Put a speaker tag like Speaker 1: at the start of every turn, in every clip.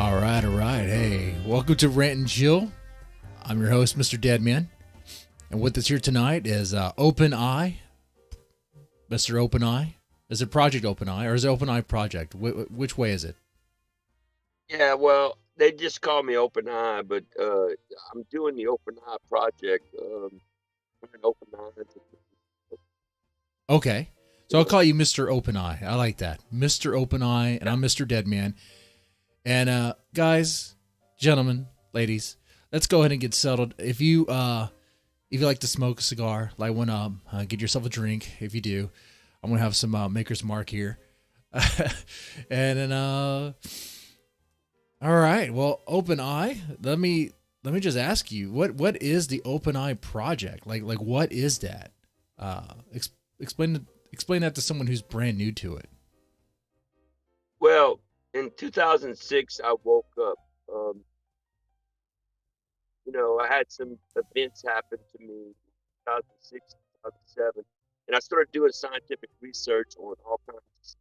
Speaker 1: All right. Hey, welcome to Rant and Chill. I'm your host, Mr. Deadman. And with us here tonight is OpenEye. Mr. OpenEye. Is it Project OpenEye or is it OpenEyeProject? Which way is it?
Speaker 2: Yeah, well, they just call me OpenEye, but I'm doing the OpenEye project. An OpenEye.
Speaker 1: Okay. So I'll call you Mr. OpenEye. I like that. Mr. OpenEye, and I'm Mr. Deadman. And guys, gentlemen, ladies, let's go ahead and get settled. If you like to smoke a cigar, light one up, get yourself a drink. If you do, I'm gonna have some Maker's Mark here. And then all right, well, OpenEye, let me just ask you, what is the OpenEye project? Like what is that? Explain that to someone who's brand new to it.
Speaker 2: Well, in 2006, I woke up. I had some events happen to me, 2006, 2007, and I started doing scientific research on all kinds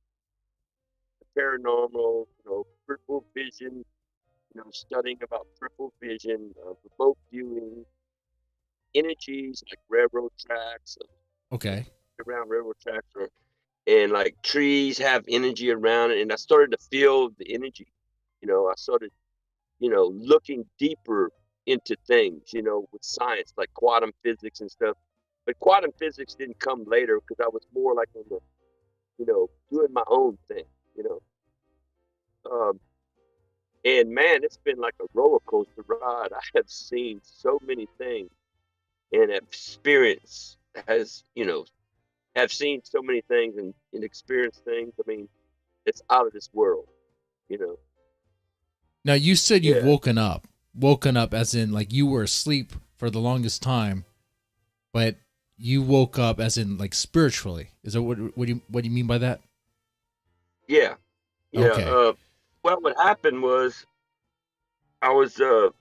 Speaker 2: of paranormal, peripheral vision, studying about peripheral vision, remote viewing, energies like railroad tracks,
Speaker 1: Okay.
Speaker 2: around railroad tracks, and like trees have energy around it. And I started to feel the energy. I started, looking deeper into things, with science like quantum physics and stuff. But quantum physics didn't come later because I was more like in the, doing my own thing, Um, and man, it's been like a roller coaster ride. I have seen so many things and experience has, have seen so many things and experienced things. I mean, it's out of this world, you know.
Speaker 1: Now you said you've
Speaker 2: Yeah.
Speaker 1: woken up as in like you were asleep for the longest time, but you woke up as in like spiritually. Is that what do you mean by that?
Speaker 2: Yeah. Yeah.
Speaker 1: Okay.
Speaker 2: Well, what happened was I was, I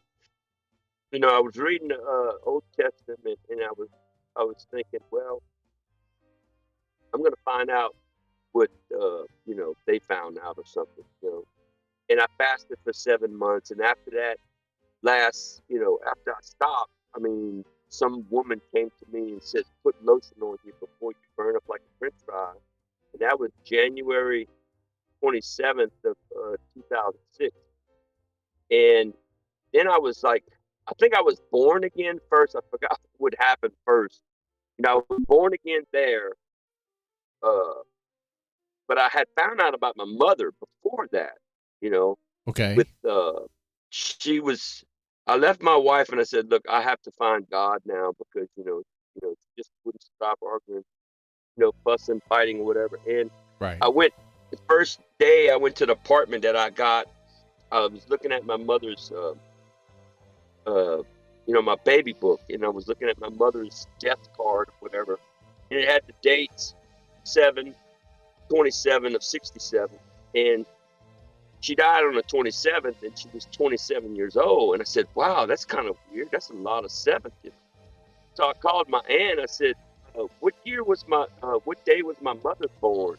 Speaker 2: was reading the Old Testament and I was thinking, well, I'm going to find out what, they found out or something. And I fasted for 7 months. And after that, after I stopped, I mean, some woman came to me and said, put lotion on you before you burn up like a french fry. And that was January 27th of 2006. And then I was like, I think I was born again first. I forgot what happened first. I was born again there. Uh, but I had found out about my mother before that,
Speaker 1: Okay.
Speaker 2: with, she was, I left my wife and I said, look, I have to find God now because, she just wouldn't stop arguing, fussing, fighting, whatever. And
Speaker 1: Right.
Speaker 2: I went, the first day I went to the apartment that I got, I was looking at my mother's, my baby book, and I was looking at my mother's death card or whatever. And it had the dates 7/27 of 67. And she died on the 27th and she was 27 years old. And I said, wow, that's kind of weird. That's a lot of sevens. So I called my aunt. I said, what day was my mother born?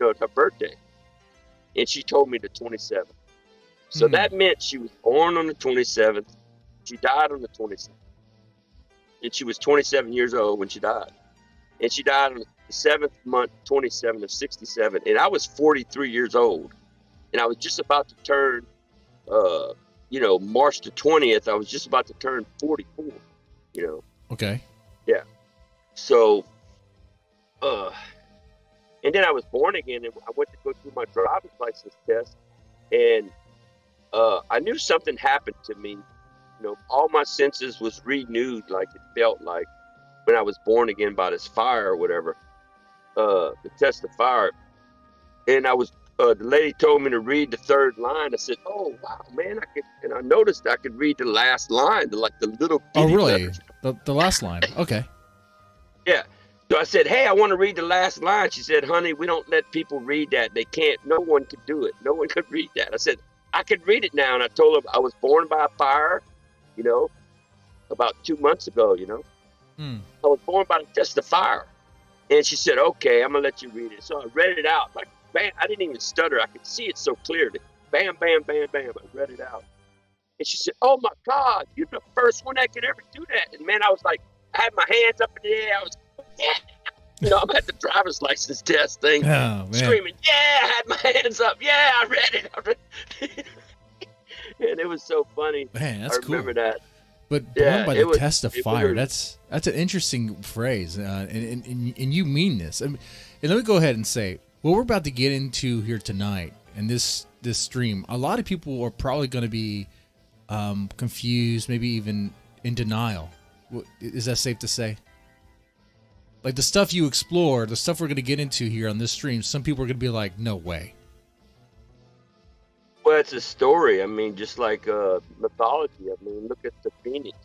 Speaker 2: It's her birthday. And she told me the 27th. So that meant she was born on the 27th. She died on the 27th. And she was 27 years old when she died. And she died on the 7th month, 27 of 67. And I was 43 years old. And I was just about to turn, March the 20th, I was just about to turn 44,
Speaker 1: Okay.
Speaker 2: Yeah. So, and then I was born again and I went to go through my driver's license test. And I knew something happened to me. All my senses was renewed, like it felt like when I was born again by this fire or whatever, the test of fire. And I was, the lady told me to read the third line. I said, oh, wow, man, and I noticed I could read the last line, the little bitty
Speaker 1: really?
Speaker 2: letters.
Speaker 1: The last line. Okay.
Speaker 2: Yeah. So I said, hey, I want to read the last line. She said, honey, we don't let people read that. They can't, no one could do it. No one could read that. I said, I could read it now. And I told her I was born by a fire, about 2 months ago, I was born by the test of fire. And she said, okay, I'm going to let you read it. So I read it out. Like, man, I didn't even stutter. I could see it so clearly. bam, bam, bam, bam. I read it out. And she said, "Oh my God, you're the first one that could ever do that." And man, I was like, I had my hands up in the air. I was, yeah. I'm at the driver's license test thing, screaming, "Yeah!" I had my hands up. Yeah, I read it. And it was so funny.
Speaker 1: Man, that's cool.
Speaker 2: I remember that.
Speaker 1: But born by the test of fire, that's an interesting phrase, and you mean this. And let me go ahead and say, what we're about to get into here tonight, and this stream, a lot of people are probably going to be confused, maybe even in denial. Is that safe to say? Like the stuff you explore, the stuff we're going to get into here on this stream, some people are going to be like, "No way."
Speaker 2: Well, it's a story. I mean, just like mythology. I mean, look at the phoenix.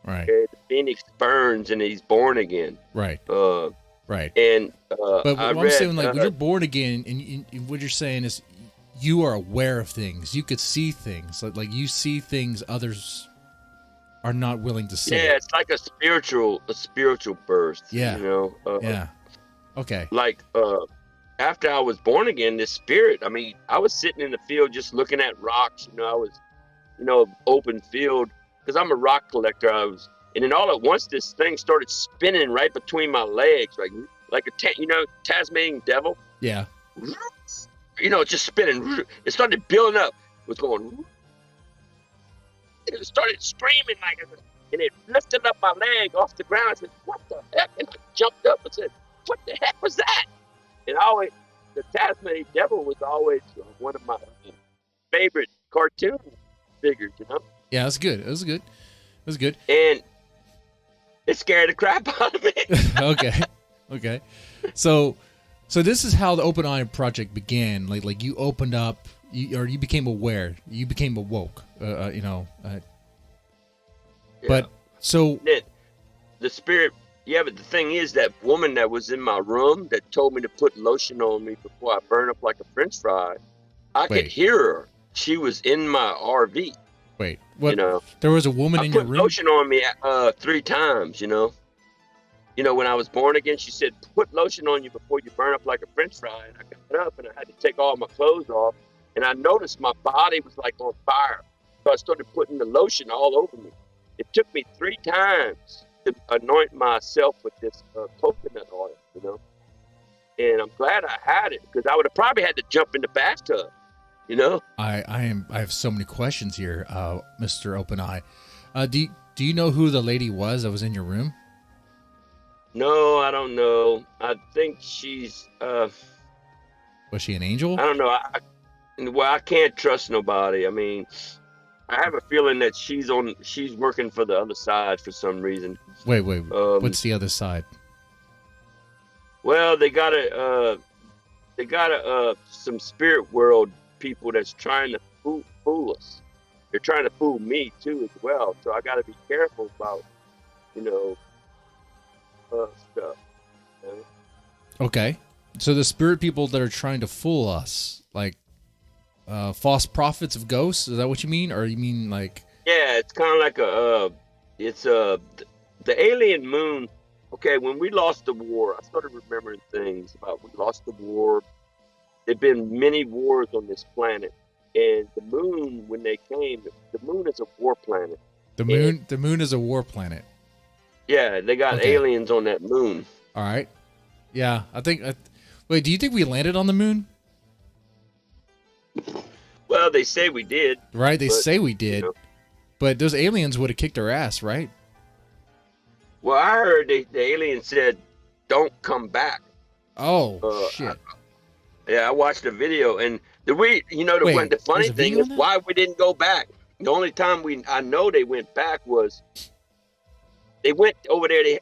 Speaker 1: Right.
Speaker 2: Okay? The phoenix burns and he's born again.
Speaker 1: Right. Right.
Speaker 2: And
Speaker 1: but what I'm saying, like, when you're born again, and what you're saying is, you are aware of things. You could see things. Like you see things others are not willing to see.
Speaker 2: Yeah, it's like a spiritual birth.
Speaker 1: Yeah.
Speaker 2: You know.
Speaker 1: Yeah. Okay.
Speaker 2: Like after I was born again, this spirit, I mean, I was sitting in the field just looking at rocks, I was, open field, because I'm a rock collector. And then all at once, this thing started spinning right between my legs, like a, Tasmanian devil.
Speaker 1: Yeah.
Speaker 2: Just spinning. It started building up. It was going, it started screaming and it lifted up my leg off the ground. I said, "What the heck?" And I jumped up and said, "What the heck was that?" And the Tasmanian devil was always one of my favorite cartoon figures,
Speaker 1: Yeah, that's good. It was good. It was good.
Speaker 2: And it scared the crap out of me.
Speaker 1: Okay. So this is how the OpenEye project began. Like you opened up, you became aware, you became awoke. But so
Speaker 2: the spirit. Yeah, but the thing is, that woman that was in my room that told me to put lotion on me before I burn up like a French fry, I could hear her. She was in my RV.
Speaker 1: Wait, what? There was a woman in your room?
Speaker 2: I put lotion on me 3 times, when I was born again, she said, "Put lotion on you before you burn up like a French fry." And I got up and I had to take all my clothes off. And I noticed my body was like on fire. So I started putting the lotion all over me. It took me 3 times to anoint myself with this coconut oil, and I'm glad I had it, because I would have probably had to jump in the bathtub,
Speaker 1: I have so many questions here, Mr. OpenEye. Do you know who the lady was that was in your room?
Speaker 2: No, I don't know. I think she's
Speaker 1: was she an angel?
Speaker 2: I don't know. I can't trust nobody. I mean, I have a feeling that she's working for the other side for some reason.
Speaker 1: Wait. What's the other side?
Speaker 2: Well, they got some spirit world people that's trying to fool us. They're trying to fool me too as well. So I got to be careful about, stuff.
Speaker 1: Okay. So the spirit people that are trying to fool us, like false prophets of ghosts, is that what you mean? Or you mean like...
Speaker 2: Yeah, it's kind of like the alien moon. Okay, when we lost the war, I started remembering things about we lost the war. There've been many wars on this planet, and the moon, when they came, the moon is a war planet.
Speaker 1: The moon is a war planet.
Speaker 2: Yeah, they got aliens on that moon.
Speaker 1: All right. Yeah, I think. Wait, do you think we landed on the moon?
Speaker 2: Well, they say we did.
Speaker 1: Right, they say we did. But those aliens would have kicked our ass, right?
Speaker 2: Well, I heard the alien said, "Don't come back."
Speaker 1: Oh, shit.
Speaker 2: I watched the video, and the funny thing is why we didn't go back. The only time I know they went back was they went over there.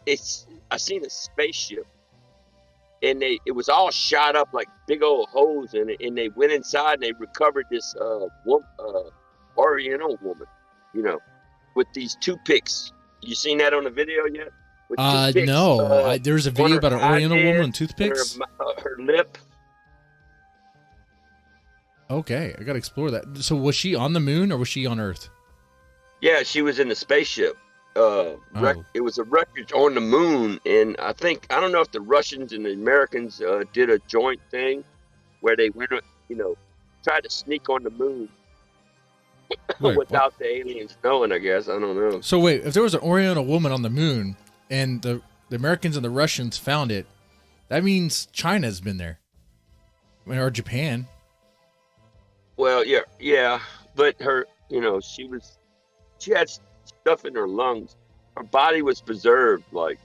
Speaker 2: I seen a spaceship, and it was all shot up like big old holes in it. And they went inside and they recovered this Oriental woman, with these toothpicks. You seen that on the video yet?
Speaker 1: No. There's a video about an Oriental woman and toothpicks.
Speaker 2: Her lip.
Speaker 1: Okay, I gotta explore that. So was she on the moon or was she on Earth?
Speaker 2: Yeah, she was in the spaceship. It was a wreckage on the moon, and I don't know if the Russians and the Americans did a joint thing where they went, tried to sneak on the moon.
Speaker 1: Wait, what?
Speaker 2: without the aliens knowing. I guess I don't know.
Speaker 1: So wait, if there was an Oriental woman on the moon and the Americans and the Russians found it, that means China's been there, or Japan.
Speaker 2: Well, yeah, but her, she had stuff in her lungs. Her body was preserved, like.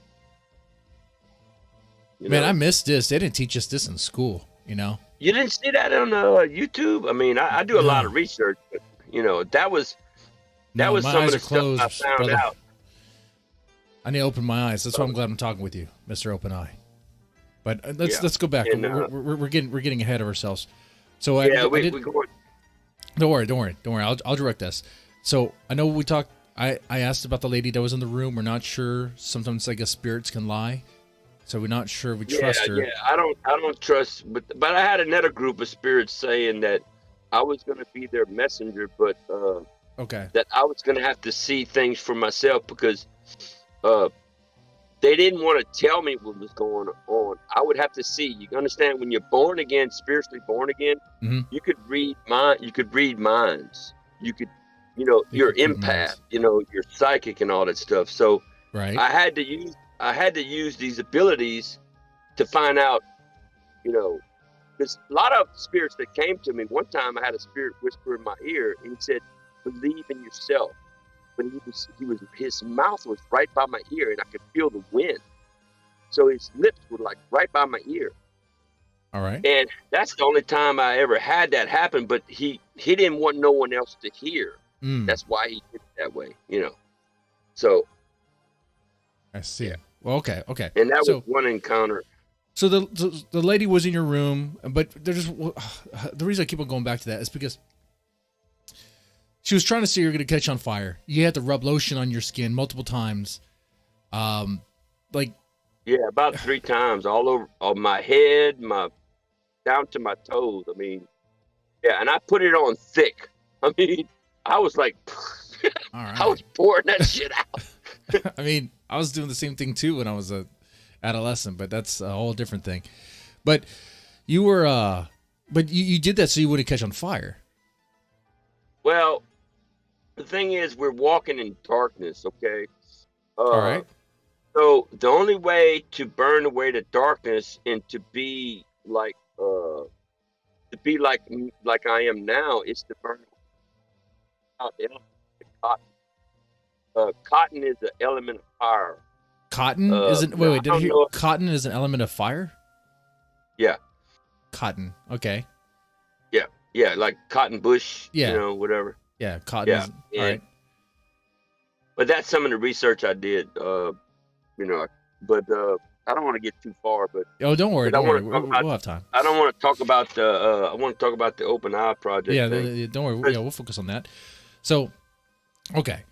Speaker 1: Man, I missed this. They didn't teach us this in school.
Speaker 2: You didn't see that on YouTube? I mean, I do a lot of research, but that was
Speaker 1: my
Speaker 2: some of
Speaker 1: eyes
Speaker 2: the
Speaker 1: are closed,
Speaker 2: stuff I found
Speaker 1: brother.
Speaker 2: out.
Speaker 1: I need to open my eyes. That's why I'm glad I'm talking with you, Mr. OpenEye. But let's go back.
Speaker 2: And,
Speaker 1: we're getting ahead of ourselves. So
Speaker 2: we going.
Speaker 1: Don't worry. I'll direct this. So I know we talked. I asked about the lady that was in the room. We're not sure. Sometimes I guess spirits can lie, so we're not sure we trust her.
Speaker 2: Yeah, I don't trust. But I had another group of spirits saying that I was going to be their messenger, but
Speaker 1: okay,
Speaker 2: that I was going to have to see things for myself because they didn't want to tell me what was going on. I would have to see. You understand? When you're born again, spiritually born again, you could read You could read minds. You could, you're empath. You're psychic and all that stuff. So
Speaker 1: right,
Speaker 2: I had to use these abilities to find out. There's a lot of spirits that came to me. One time, I had a spirit whisper in my ear, and he said, "Believe in yourself." But his mouth was right by my ear, and I could feel the wind. So his lips were like right by my ear.
Speaker 1: All right.
Speaker 2: And that's the only time I ever had that happen. But he didn't want no one else to hear. That's why he did it that way, So
Speaker 1: I see. Yeah. Well, okay.
Speaker 2: And that was one encounter.
Speaker 1: So the lady was in your room, but there's the reason I keep on going back to that is because she was trying to see you're going to catch on fire. You had to rub lotion on your skin multiple times.
Speaker 2: Yeah, about 3 times, all over on my head, down to my toes. I mean, yeah, and I put it on thick. I mean, I was like,
Speaker 1: all right.
Speaker 2: I was pouring that shit out.
Speaker 1: I mean, I was doing the same thing too when I was a adolescent, but that's a whole different thing. But you were, but you did that so you wouldn't catch on fire.
Speaker 2: Well, the thing is, we're walking in darkness, okay?
Speaker 1: All right.
Speaker 2: So the only way to burn away the darkness and to be like I am now is to burn out the element of cotton. Cotton is the element of fire.
Speaker 1: Cotton isn't. Wait. Did I hear cotton is an element of fire?
Speaker 2: Yeah.
Speaker 1: Cotton. Okay.
Speaker 2: Yeah, like cotton bush.
Speaker 1: Yeah.
Speaker 2: Whatever.
Speaker 1: Yeah, cotton.
Speaker 2: Yeah.
Speaker 1: All right.
Speaker 2: But that's some of the research I did. But I don't want to get too far. But
Speaker 1: don't worry. We'll have time.
Speaker 2: I don't want to talk about the. I want to talk about the OpenEye project.
Speaker 1: Yeah, don't worry. Yeah, we'll focus on that. So, okay.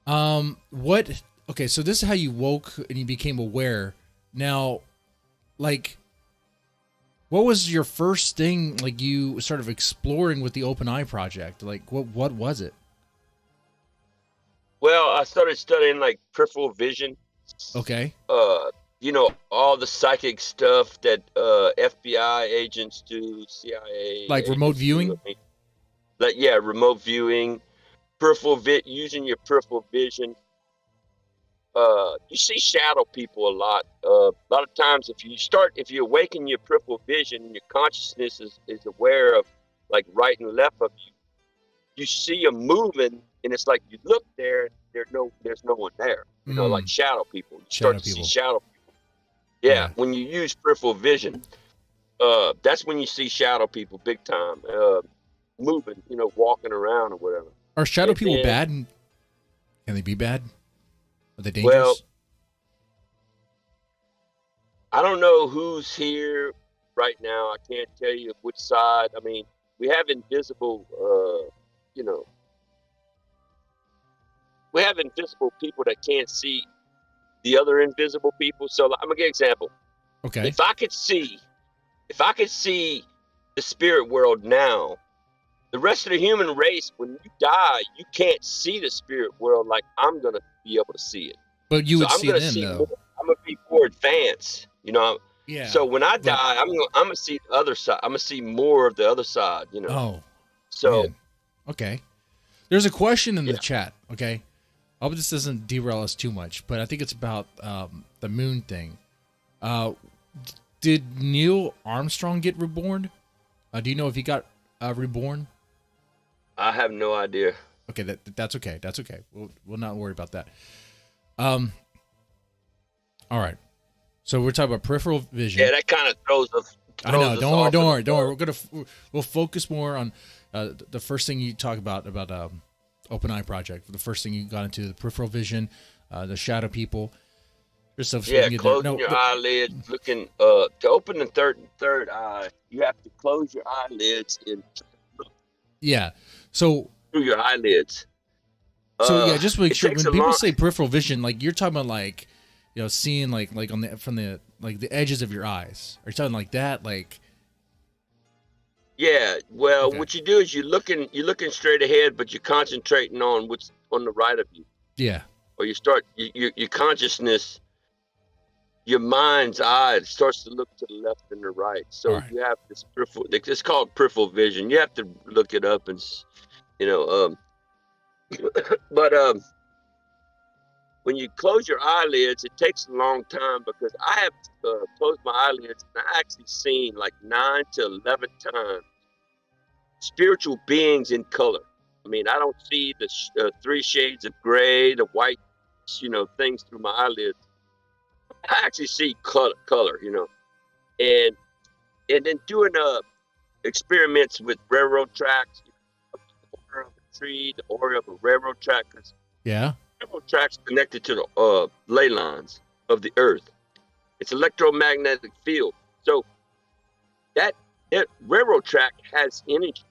Speaker 1: What? Okay, so this is how you woke and you became aware. Now, like, what was your first thing? Like, you started exploring with the OpenEye project. Like, what was it?
Speaker 2: Well, I started studying like peripheral vision.
Speaker 1: Okay.
Speaker 2: All the psychic stuff that FBI agents do, CIA.
Speaker 1: Like remote viewing?
Speaker 2: Remote viewing, using your peripheral vision. You see shadow people a lot. A lot of times, if you awaken your peripheral vision, your consciousness is aware of like right and left of you. You see them moving, and it's like you look there, there's no one there. Like shadow people. You start to see shadow people. Yeah, when you use peripheral vision, that's when you see shadow people big time, moving, walking around or whatever.
Speaker 1: Are shadow people bad? Can they be bad? Are they dangerous?
Speaker 2: Well, I don't know who's here right now. I can't tell you which side. I mean, we have invisible, we have invisible people that can't see the other invisible people. So I'm gonna give an example.
Speaker 1: Okay.
Speaker 2: If I could see the spirit world now, the rest of the human race, when you die, you can't see the spirit world like I'm gonna be able to see it.
Speaker 1: But you would see them though.
Speaker 2: I'm gonna be more advanced,
Speaker 1: Yeah.
Speaker 2: So when I die, I'm gonna see the other side. I'm gonna see more of the other side,
Speaker 1: Oh.
Speaker 2: So.
Speaker 1: Man. Okay. There's a question in the
Speaker 2: Yeah.
Speaker 1: chat. Okay, I hope this doesn't derail us too much, but I think it's about the moon thing. Did Neil Armstrong get reborn? Do you know if he got reborn?
Speaker 2: I have no idea.
Speaker 1: Okay, that's okay. That's okay. We'll not worry about that. All right. So we're talking about peripheral vision.
Speaker 2: Yeah, that kind of throws us.
Speaker 1: I know. Don't worry. We'll focus more on the first thing you talk about OpenEyeProject. The first thing you got into the peripheral vision, the shadow people.
Speaker 2: Closing your eyelids, looking to open the third eye. You have to close your eyelids and look.
Speaker 1: Yeah. So
Speaker 2: through your eyelids.
Speaker 1: Just make sure when people say peripheral vision, like you're talking about, like, you know, seeing like on the edges of your eyes. Are you talking like that? Like.
Speaker 2: Yeah. Well,
Speaker 1: Okay.
Speaker 2: what you do is you're looking straight ahead, but you're concentrating on what's on the right of you.
Speaker 1: Yeah.
Speaker 2: Or you start your consciousness. Your mind's eye starts to look to the left and the right. So
Speaker 1: Right.
Speaker 2: you have this peripheral. It's called peripheral vision. You have to look it up and, but when you close your eyelids, it takes a long time because I have closed my eyelids and I actually seen like 9 to 11 times spiritual beings in color. I mean, I don't see the 3 shades of gray, the white, things through my eyelids. I actually see color, and then doing experiments with railroad tracks, the order of a tree, the order of a railroad track, because
Speaker 1: Yeah.
Speaker 2: railroad tracks connected to the ley lines of the earth. It's electromagnetic field, so that railroad track has energy.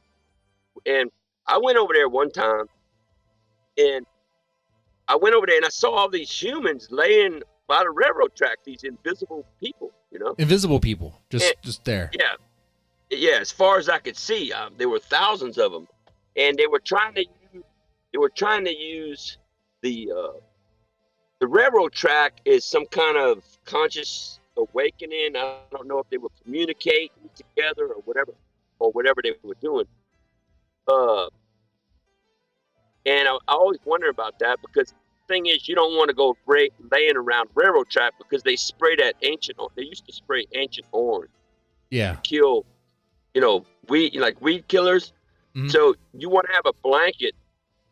Speaker 2: And I went over there one time, and I saw all these humans laying by the railroad track, these invisible people,
Speaker 1: Invisible people, just there.
Speaker 2: Yeah. As far as I could see, there were thousands of them, and they were trying to use the railroad track as some kind of conscious awakening. I don't know if they were communicating together or whatever they were doing. And I always wonder about that, because thing is, you don't want to go laying around railroad track because they spray that they used to spray ancient orange.
Speaker 1: Yeah.
Speaker 2: Kill, weed killers.
Speaker 1: Mhm.
Speaker 2: So you want to have a blanket,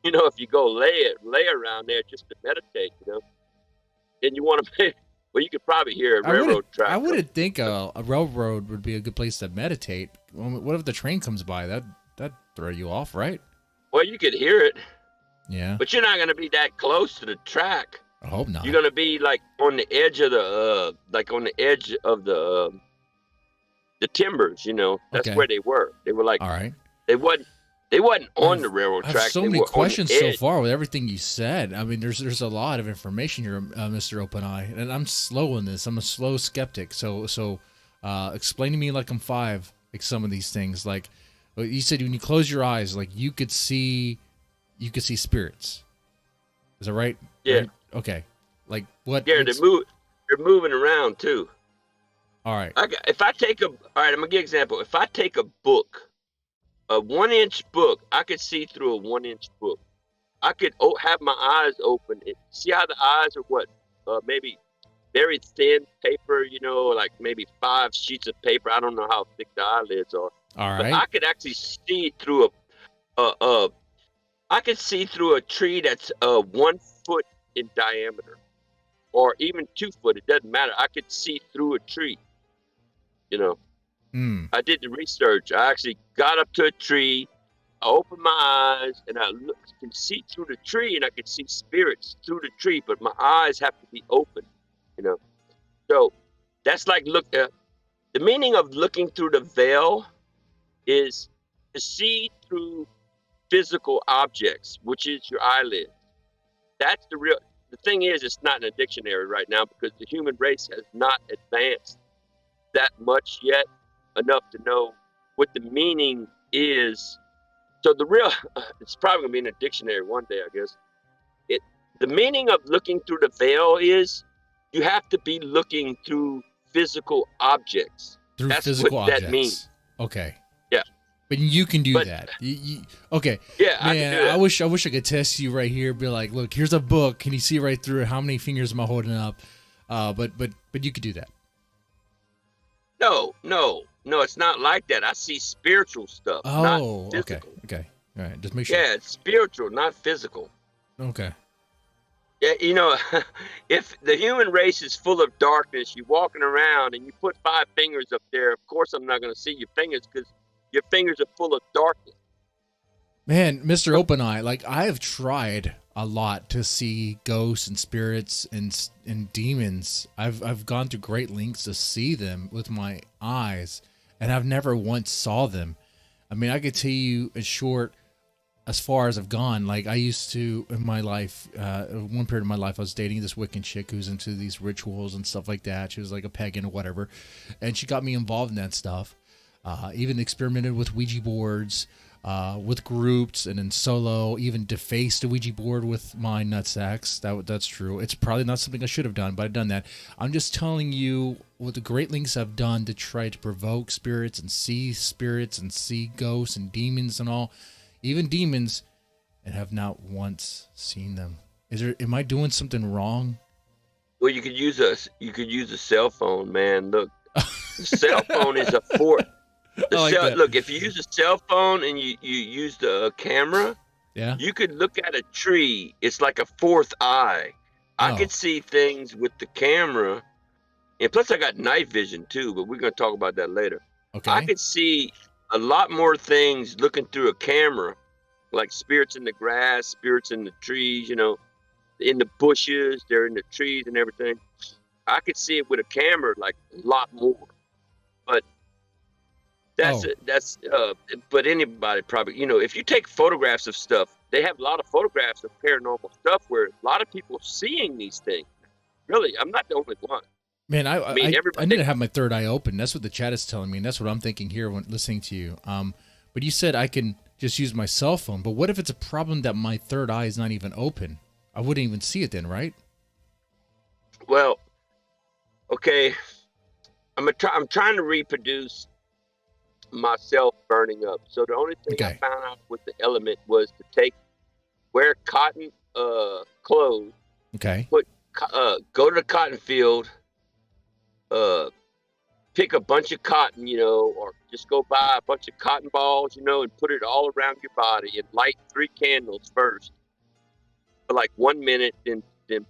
Speaker 2: if you go lay around there just to meditate, then you want to well, you could probably hear a railroad track.
Speaker 1: I wouldn't think a railroad would be a good place to meditate. What if the train comes by? That'd throw you off, right?
Speaker 2: Well, you could hear it.
Speaker 1: Yeah.
Speaker 2: But you're not going to be that close to the track.
Speaker 1: I hope not.
Speaker 2: You're going to be like on the edge of the the timbers, That's
Speaker 1: Okay.
Speaker 2: where they were. They were like,
Speaker 1: All right.
Speaker 2: they wasn't on the railroad
Speaker 1: I
Speaker 2: track.
Speaker 1: have so
Speaker 2: They
Speaker 1: many
Speaker 2: were on the
Speaker 1: questions so
Speaker 2: edge.
Speaker 1: far with everything you said. I mean, there's a lot of information here, Mr. OpenEye, and I'm slow in this. I'm a slow skeptic. So explain to me like I'm 5, like some of these things. Like you said, when you close your eyes, like you could see spirits. Is that right?
Speaker 2: Yeah.
Speaker 1: Right? Okay. Like what?
Speaker 2: Yeah, they're moving around too.
Speaker 1: All right.
Speaker 2: All right, I'm going to give you an example. If I take a book, a 1-inch book, I could see through a 1-inch book. I could have my eyes open. See how the eyes are maybe very thin paper, like maybe 5 sheets of paper. I don't know how thick the eyelids are.
Speaker 1: All
Speaker 2: But
Speaker 1: right.
Speaker 2: I could actually see through I could see through a tree that's 1 foot in diameter, or even 2 foot. It doesn't matter. I could see through a tree. I did the research. I actually got up to a tree. I opened my eyes, and I can see through the tree, and I can see spirits through the tree. But my eyes have to be open. So that's like the meaning of looking through the veil is to see through physical objects, which is your eyelid. That's the thing is, it's not in a dictionary right now because the human race has not advanced that much yet, enough to know what the meaning is. So it's probably gonna be in a dictionary one day, I guess. The meaning of looking through the veil is you have to be looking through physical objects.
Speaker 1: Through
Speaker 2: That's
Speaker 1: physical
Speaker 2: what
Speaker 1: objects.
Speaker 2: that means.
Speaker 1: Okay.
Speaker 2: Yeah.
Speaker 1: But you can do
Speaker 2: But
Speaker 1: that. Okay,
Speaker 2: yeah, I can
Speaker 1: man.
Speaker 2: do that.
Speaker 1: I wish I could test you right here. Be like, look, here's a book. Can you see right through it? How many fingers am I holding up? But you could do that.
Speaker 2: No, it's not like that. I see spiritual stuff, not
Speaker 1: Oh, okay,
Speaker 2: physical.
Speaker 1: okay. All right, just make sure.
Speaker 2: Yeah, it's spiritual, not physical.
Speaker 1: Okay.
Speaker 2: Yeah, if the human race is full of darkness, you're walking around and you put 5 fingers up there, of course I'm not going to see your fingers because your fingers are full of darkness.
Speaker 1: Man, Mr. OpenEye, like I have tried a lot to see ghosts and spirits and demons. I've gone to great lengths to see them with my eyes, and I've never once saw them. I mean, I could tell you in short, as far as I've gone, like I used to in my life, one period of my life, I was dating this Wiccan chick who's into these rituals and stuff like that. She was like a pagan or whatever, and she got me involved in that stuff. Even experimented with Ouija boards, with groups and in solo, even defaced a Ouija board with my nutsacks. That's true. It's probably not something I should have done, but I've done that. I'm just telling you what the great lengths I've done to try to provoke spirits and see ghosts and demons and all, even demons, and have not once seen them. Am I doing something wrong?
Speaker 2: Well, you could use a cell phone, man. Look, the cell phone is a fort. Look, if you use a cell phone and you use the camera,
Speaker 1: yeah,
Speaker 2: you could look at a tree. It's like a fourth eye. I could see things with the camera, and plus I got night vision too. But we're gonna talk about that later.
Speaker 1: Okay.
Speaker 2: I could see a lot more things looking through a camera, like spirits in the grass, spirits in the trees. In the bushes, they're in the trees and everything. I could see it with a camera like a lot more. But but anybody probably, if you take photographs of stuff, they have a lot of photographs of paranormal stuff where a lot of people are seeing these things. Really, I'm not the only one.
Speaker 1: Man, I
Speaker 2: everybody,
Speaker 1: need to have my third eye open. That's what the chat is telling me, and that's what I'm thinking here when listening to you. But you said I can just use my cell phone. But what if it's a problem that my third eye is not even open? I wouldn't even see it then, right?
Speaker 2: Well, okay. I'm trying to reproduce myself burning up. So the only thing I found out with the element was to wear cotton clothes.
Speaker 1: Okay.
Speaker 2: Go to the cotton field, pick a bunch of cotton, or just go buy a bunch of cotton balls, and put it all around your body and light 3 candles first for like 1 minute, then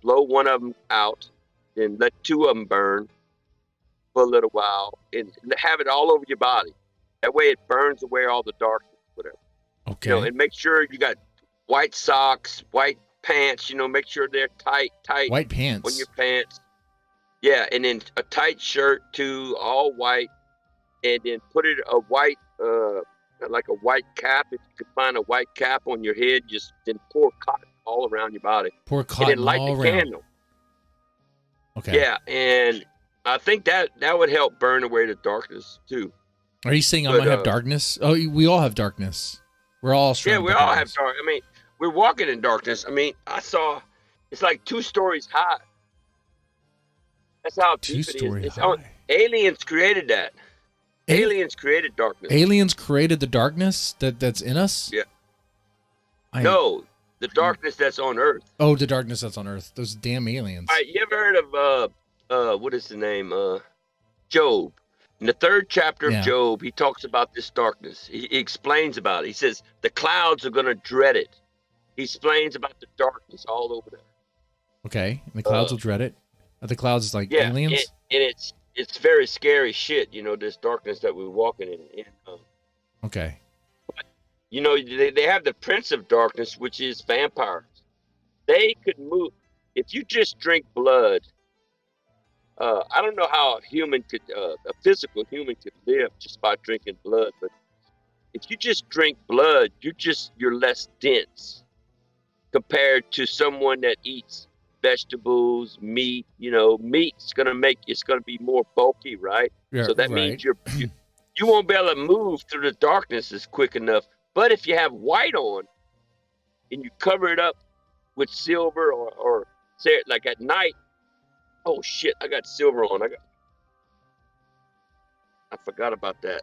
Speaker 2: blow one of them out, then let 2 of them burn for a little while and have it all over your body. That way it burns away all the darkness, whatever.
Speaker 1: Okay.
Speaker 2: And make sure you got white socks, white pants, make sure they're tight.
Speaker 1: White pants.
Speaker 2: On your pants. Yeah, and then a tight shirt too, all white, and then put it a white, like a white cap. If you could find a white cap on your head, just then pour cotton all around your body.
Speaker 1: Pour cotton
Speaker 2: and then light
Speaker 1: all
Speaker 2: the
Speaker 1: around.
Speaker 2: candle.
Speaker 1: Okay.
Speaker 2: Yeah, and I think that would help burn away the darkness too.
Speaker 1: Are you saying I might have darkness? Oh, we all have darkness. We're all surrounded.
Speaker 2: Yeah, we all have dark. I mean, we're walking in darkness. I mean, I saw it's like 2 stories high. That's how deep it is.
Speaker 1: 2-story high.
Speaker 2: Aliens created that. Aliens created darkness.
Speaker 1: Aliens created the darkness that's in us?
Speaker 2: Yeah. No, the darkness that's on Earth.
Speaker 1: Oh, the darkness that's on Earth. Those damn aliens.
Speaker 2: All right, you ever heard of what is the name? Job. In the 3rd chapter of Job, he talks about this darkness. He explains about it. He says the clouds are going to dread it. He explains about the darkness all over there.
Speaker 1: Okay, and the clouds will dread it. Are the clouds like aliens?
Speaker 2: And it's very scary shit. This darkness that we're walking in.
Speaker 1: Okay.
Speaker 2: But, they have the prince of darkness, which is vampires. They could move if you just drink blood. I don't know how a physical human could live just by drinking blood, but if you just drink blood, you're less dense compared to someone that eats vegetables, meat. Meat's gonna be more bulky, right?
Speaker 1: Yeah,
Speaker 2: so that means you won't be able to move through the darkness as quick enough. But if you have white on and you cover it up with silver or say like at night. Oh shit! I got silver on. I forgot about that.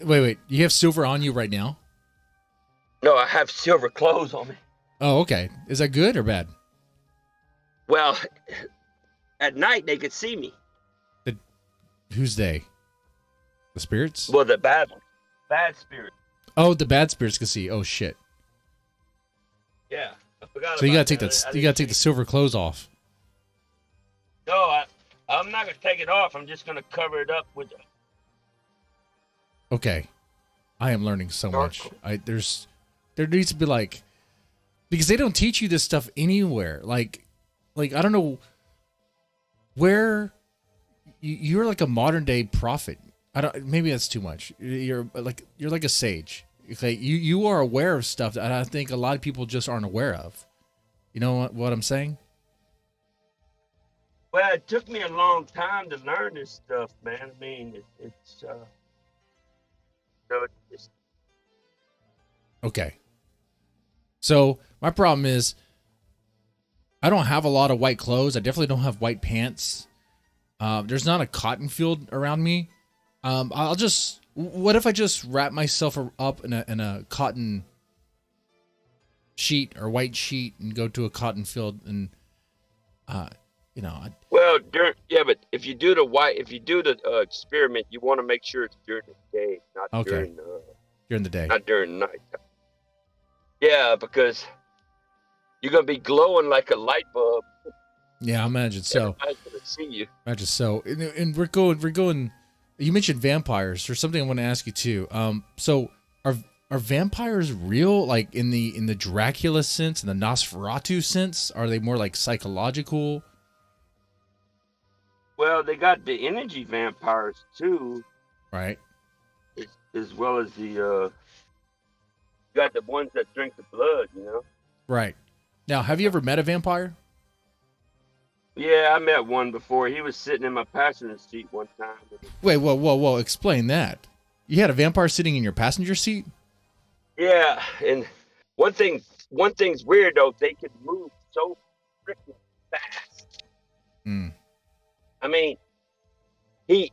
Speaker 1: Wait. You have silver on you right now?
Speaker 2: No, I have silver clothes on me.
Speaker 1: Oh, okay. Is that good or bad?
Speaker 2: Well, at night they could see me.
Speaker 1: Who's they? The spirits?
Speaker 2: Well, the bad spirit.
Speaker 1: Oh, the bad spirits can see. Oh shit.
Speaker 2: Yeah, I forgot.
Speaker 1: So you gotta take that. You gotta take the silver clothes off.
Speaker 2: No, I'm not gonna take it off. I'm just gonna cover it up with.
Speaker 1: Okay, I am learning so much.
Speaker 2: Dark.
Speaker 1: There needs to be like, because they don't teach you this stuff anywhere. Like I don't know where you're like a modern day prophet. Maybe that's too much. You're like a sage. Okay, you are aware of stuff that I think a lot of people just aren't aware of. You know what I'm saying?
Speaker 2: Well, it took me a long time to learn this stuff, man. I mean, it's
Speaker 1: okay. So my problem is I don't have a lot of white clothes. I definitely don't have white pants. There's not a cotton field around me. What if I just wrap myself up in a cotton sheet or white sheet and go to a cotton field and,
Speaker 2: well, but if you do the experiment, you want to make sure it's during the day, not during
Speaker 1: the day,
Speaker 2: not during the night. Yeah, because you're gonna be glowing like a light bulb.
Speaker 1: Yeah, I imagine so.
Speaker 2: Everybody's gonna see you.
Speaker 1: Imagine so. And we're going. You mentioned vampires. There's something I want to ask you too. So are vampires real? Like in the Dracula sense, in the Nosferatu sense? Are they more like psychological?
Speaker 2: Well, they got the energy vampires too,
Speaker 1: right?
Speaker 2: As well as the you got the ones that drink the blood, you know.
Speaker 1: Right. Now, have you ever met a vampire?
Speaker 2: Yeah, I met one before. He was sitting in my passenger seat one time.
Speaker 1: Wait, whoa! Explain that. You had a vampire sitting in your passenger seat?
Speaker 2: Yeah, and one thing's weird though. They can move so freaking fast. I mean, he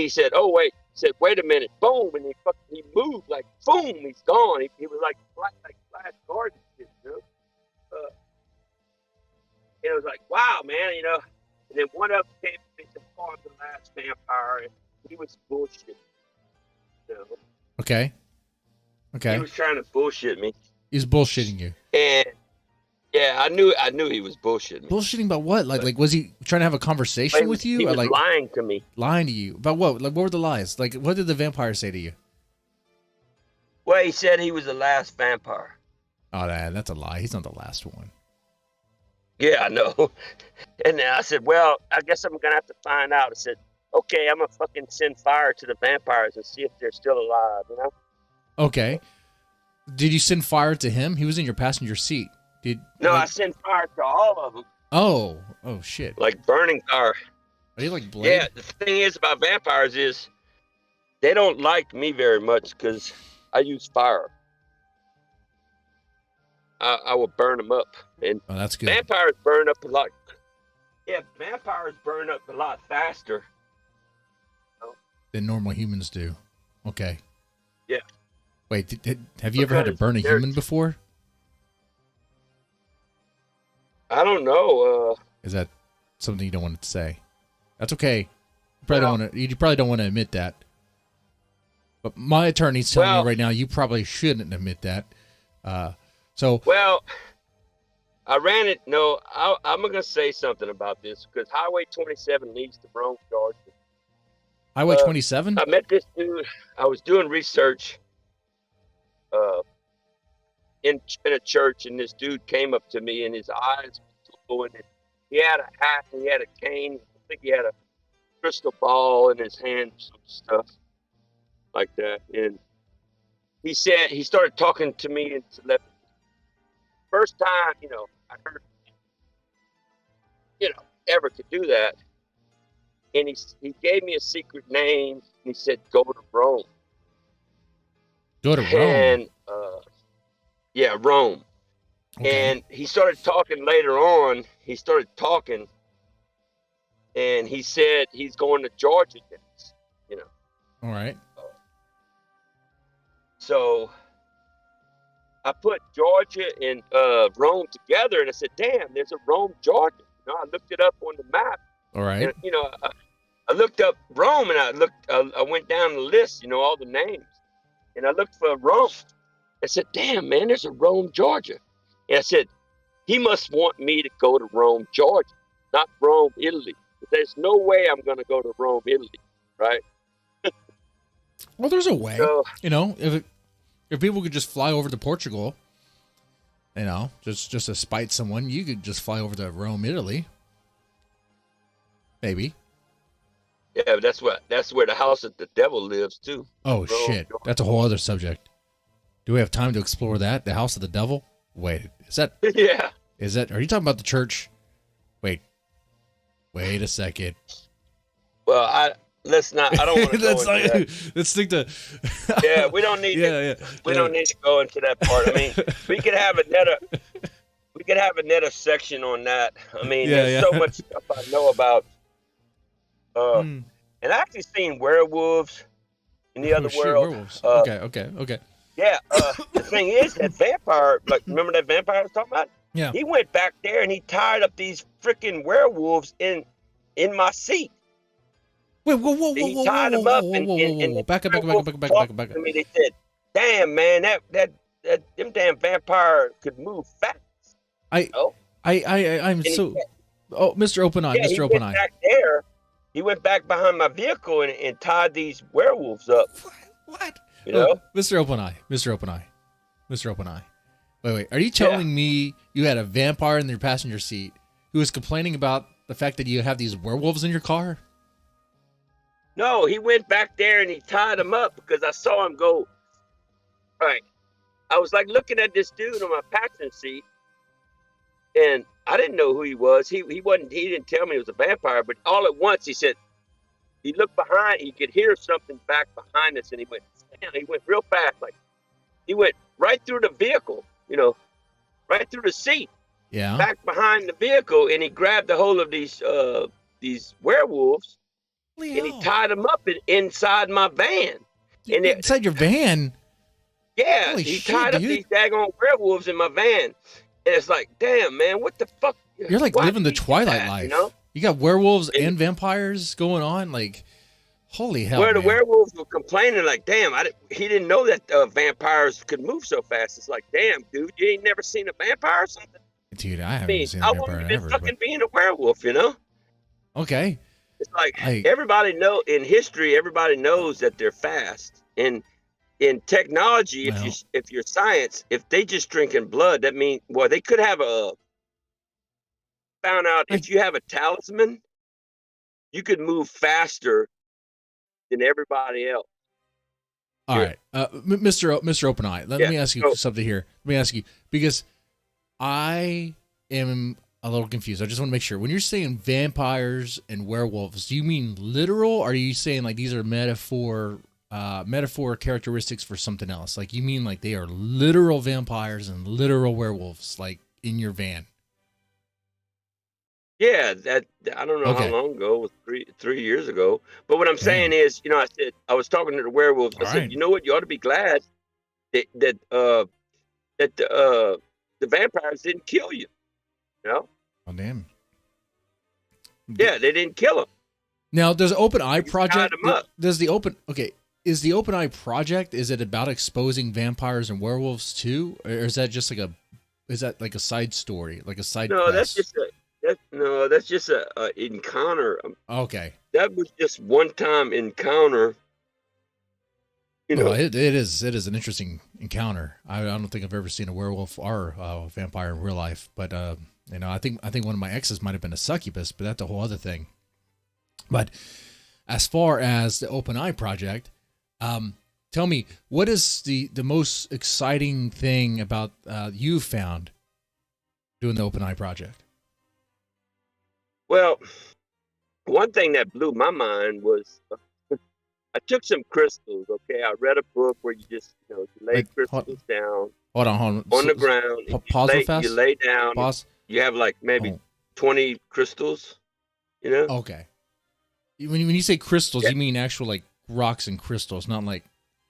Speaker 2: said, "Oh wait," "Wait a minute!" Boom, and he moved like boom. He's gone. He was like Flash Gordon, you know. And it was like, wow, man, you know. And then one of them came to me and said, the last vampire, and he was bullshit. You know? Okay. He was trying to bullshit me.
Speaker 1: He's bullshitting you.
Speaker 2: And yeah, I knew he was bullshitting me.
Speaker 1: Bullshitting about what? Like was he trying to have a conversation with you?
Speaker 2: He was
Speaker 1: like
Speaker 2: lying to me.
Speaker 1: Lying to you about what? Like what were the lies? Like what did the vampire say to you?
Speaker 2: Well, he said he was the last vampire.
Speaker 1: Oh, that's a lie. He's not the last one.
Speaker 2: Yeah, I know. And then I said, well, I guess I'm gonna have to find out. I said, okay, I'm gonna fucking send fire to the vampires and see if they're still alive, you know?
Speaker 1: Okay. Did you send fire to him? He was in your passenger seat.
Speaker 2: No, I sent fire to all of them.
Speaker 1: Oh shit.
Speaker 2: Like burning fire.
Speaker 1: Are you like Blade?
Speaker 2: Yeah, the thing is about vampires is they don't like me very much because I use fire. I will burn them up. And
Speaker 1: that's good.
Speaker 2: Vampires burn up a lot. Yeah, vampires burn up a lot faster
Speaker 1: than normal humans do. Okay.
Speaker 2: Yeah.
Speaker 1: Wait, have you ever had to burn a human before?
Speaker 2: I don't know.
Speaker 1: Is that something you don't want to say? That's okay. You probably don't want to admit that. But my attorney's telling me right now you probably shouldn't admit that. Well,
Speaker 2: I ran it. No, I'm going to say something about this because Highway 27 leads to Rome, Georgia.
Speaker 1: Highway 27?
Speaker 2: I met this dude. I was doing research in a church, and this dude came up to me, and his eyes were glowing. And he had a hat, and he had a cane. I think he had a crystal ball in his hand, some stuff like that. And he said, he started talking to me in telepathy. First time, I heard, ever could do that. And he gave me a secret name. And he said, go to Rome.
Speaker 1: Go to Rome?
Speaker 2: And, yeah, Rome. Okay. And he started talking later on. And he said he's going to Georgia next,
Speaker 1: All right.
Speaker 2: So I put Georgia and Rome together, and I said, "Damn, there's a Rome, Georgia." I looked it up on the map,
Speaker 1: All right.
Speaker 2: and I looked up Rome, and I went down the list, all the names, and I looked for Rome. I said, "Damn, man, there's a Rome, Georgia," and I said, "He must want me to go to Rome, Georgia, not Rome, Italy. There's no way I'm going to go to Rome, Italy, right?"
Speaker 1: Well, there's a way.
Speaker 2: So,
Speaker 1: If people could just fly over to Portugal, just to spite someone, you could just fly over to Rome, Italy. Maybe.
Speaker 2: yeah, that's where the house of the devil lives too.
Speaker 1: Oh,
Speaker 2: Rome,
Speaker 1: shit.
Speaker 2: Georgia.
Speaker 1: That's a whole other subject. Do we have time to explore that? The house of the devil? Wait,
Speaker 2: Yeah.
Speaker 1: are you talking about the church? Wait a second.
Speaker 2: Well, let's not. I don't want to go into that.
Speaker 1: Let's stick to.
Speaker 2: Yeah, we don't need. We don't need to go into that part. I mean, we could have another section on that. I mean, there's so much stuff I know about. And I actually seen werewolves in the other world.
Speaker 1: Werewolves. Okay.
Speaker 2: Yeah. The thing is, that vampire. Like, remember that vampire I was talking about?
Speaker 1: Yeah.
Speaker 2: He went back there and he tied up these freaking werewolves in my seat.
Speaker 1: Wait, whoa,
Speaker 2: He tied them up and
Speaker 1: back up.
Speaker 2: I mean, they said, "Damn, man, that them damn vampire could move fast."
Speaker 1: I'm so. Oh, Mr. OpenEye,
Speaker 2: Yeah,
Speaker 1: Mr. OpenEye.
Speaker 2: Back there, he went back behind my vehicle and tied these werewolves up.
Speaker 1: What?
Speaker 2: Mr.
Speaker 1: OpenEye. Wait. Are you telling me you had a vampire in your passenger seat who was complaining about the fact that you have these werewolves in your car?
Speaker 2: No, he went back there and he tied them up because I saw him go. Right. I was like looking at this dude on my passenger seat, and I didn't know who he was. He didn't tell me he was a vampire, but all at once he said, he looked behind, he could hear something back behind us, and he went real fast, like he went right through the vehicle, right through the seat.
Speaker 1: Yeah.
Speaker 2: Back behind the vehicle, and he grabbed a hold of these werewolves.
Speaker 1: Leo.
Speaker 2: And he tied them up inside my van.
Speaker 1: Inside your van?
Speaker 2: Yeah,
Speaker 1: Holy
Speaker 2: he
Speaker 1: shit,
Speaker 2: tied up
Speaker 1: dude.
Speaker 2: these daggone werewolves in my van. And it's like, damn, man, what the fuck?
Speaker 1: You're like living the Twilight life. You got werewolves and vampires going on. Like, holy hell,
Speaker 2: Where the
Speaker 1: man.
Speaker 2: werewolves were complaining, like, damn, he didn't know that vampires could move so fast. It's like, damn, dude, you ain't never seen a vampire or something?
Speaker 1: Dude, I haven't seen a
Speaker 2: I
Speaker 1: vampire
Speaker 2: wouldn't
Speaker 1: ever.
Speaker 2: have been fucking being a werewolf,
Speaker 1: Okay.
Speaker 2: It's like everybody in history, everybody knows that they're fast. And in technology, if you're science, if they just drinking blood, that means, well, they could have found out if you have a talisman, you could move faster than everybody else.
Speaker 1: All right. Mr. OpenEye, let me ask you something here. Let me ask you, because I am a little confused. I just want to make sure. When you're saying vampires and werewolves, do you mean literal, or are you saying like these are metaphor characteristics for something else? Like you mean like they are literal vampires and literal werewolves, like in your van?
Speaker 2: Yeah, that I don't know how long ago. It was 3 years ago. But what I'm saying is, I said I was talking to the werewolves. I said, you know what? You ought to be glad that the vampires didn't kill you. Oh
Speaker 1: damn.
Speaker 2: Yeah, they didn't kill him.
Speaker 1: Now, does OpenEyeProject is the OpenEyeProject, is it about exposing vampires and werewolves too, or is that just like a side story, like a side quest?
Speaker 2: That's just a encounter.
Speaker 1: Okay.
Speaker 2: That was just one time encounter.
Speaker 1: Well, it is an interesting encounter. I don't think I've ever seen a werewolf or a vampire in real life, but I think one of my exes might have been a succubus, but that's a whole other thing. But as far as the OpenEyeProject, tell me, what is the most exciting thing about you found doing the OpenEyeProject?
Speaker 2: Well, one thing that blew my mind was I took some crystals. Okay, I read a book where you just you lay crystals down.
Speaker 1: Hold on.
Speaker 2: On the ground.
Speaker 1: Pause real fast.
Speaker 2: You lay down.
Speaker 1: Pause.
Speaker 2: You have like maybe 20 crystals.
Speaker 1: Okay. When you say crystals, you mean actual like rocks and crystals, not like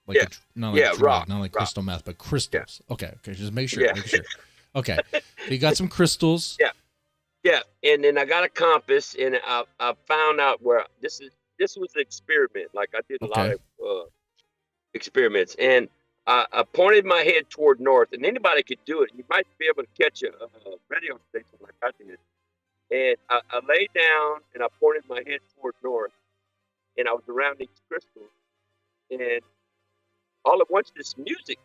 Speaker 2: Yeah.
Speaker 1: not like
Speaker 2: rock,
Speaker 1: not like
Speaker 2: rock.
Speaker 1: crystal meth, but crystals. Yeah. Okay, just make sure.
Speaker 2: Yeah.
Speaker 1: Make sure. Okay, so you got some crystals.
Speaker 2: Yeah. Yeah, and then I got a compass, and I found out where this was an experiment. Like I did a lot of experiments, and I pointed my head toward north, and anybody could do it. You might be able to catch a radio station like I did. And I laid down, and I pointed my head toward north, and I was around these crystals, and all at once this music,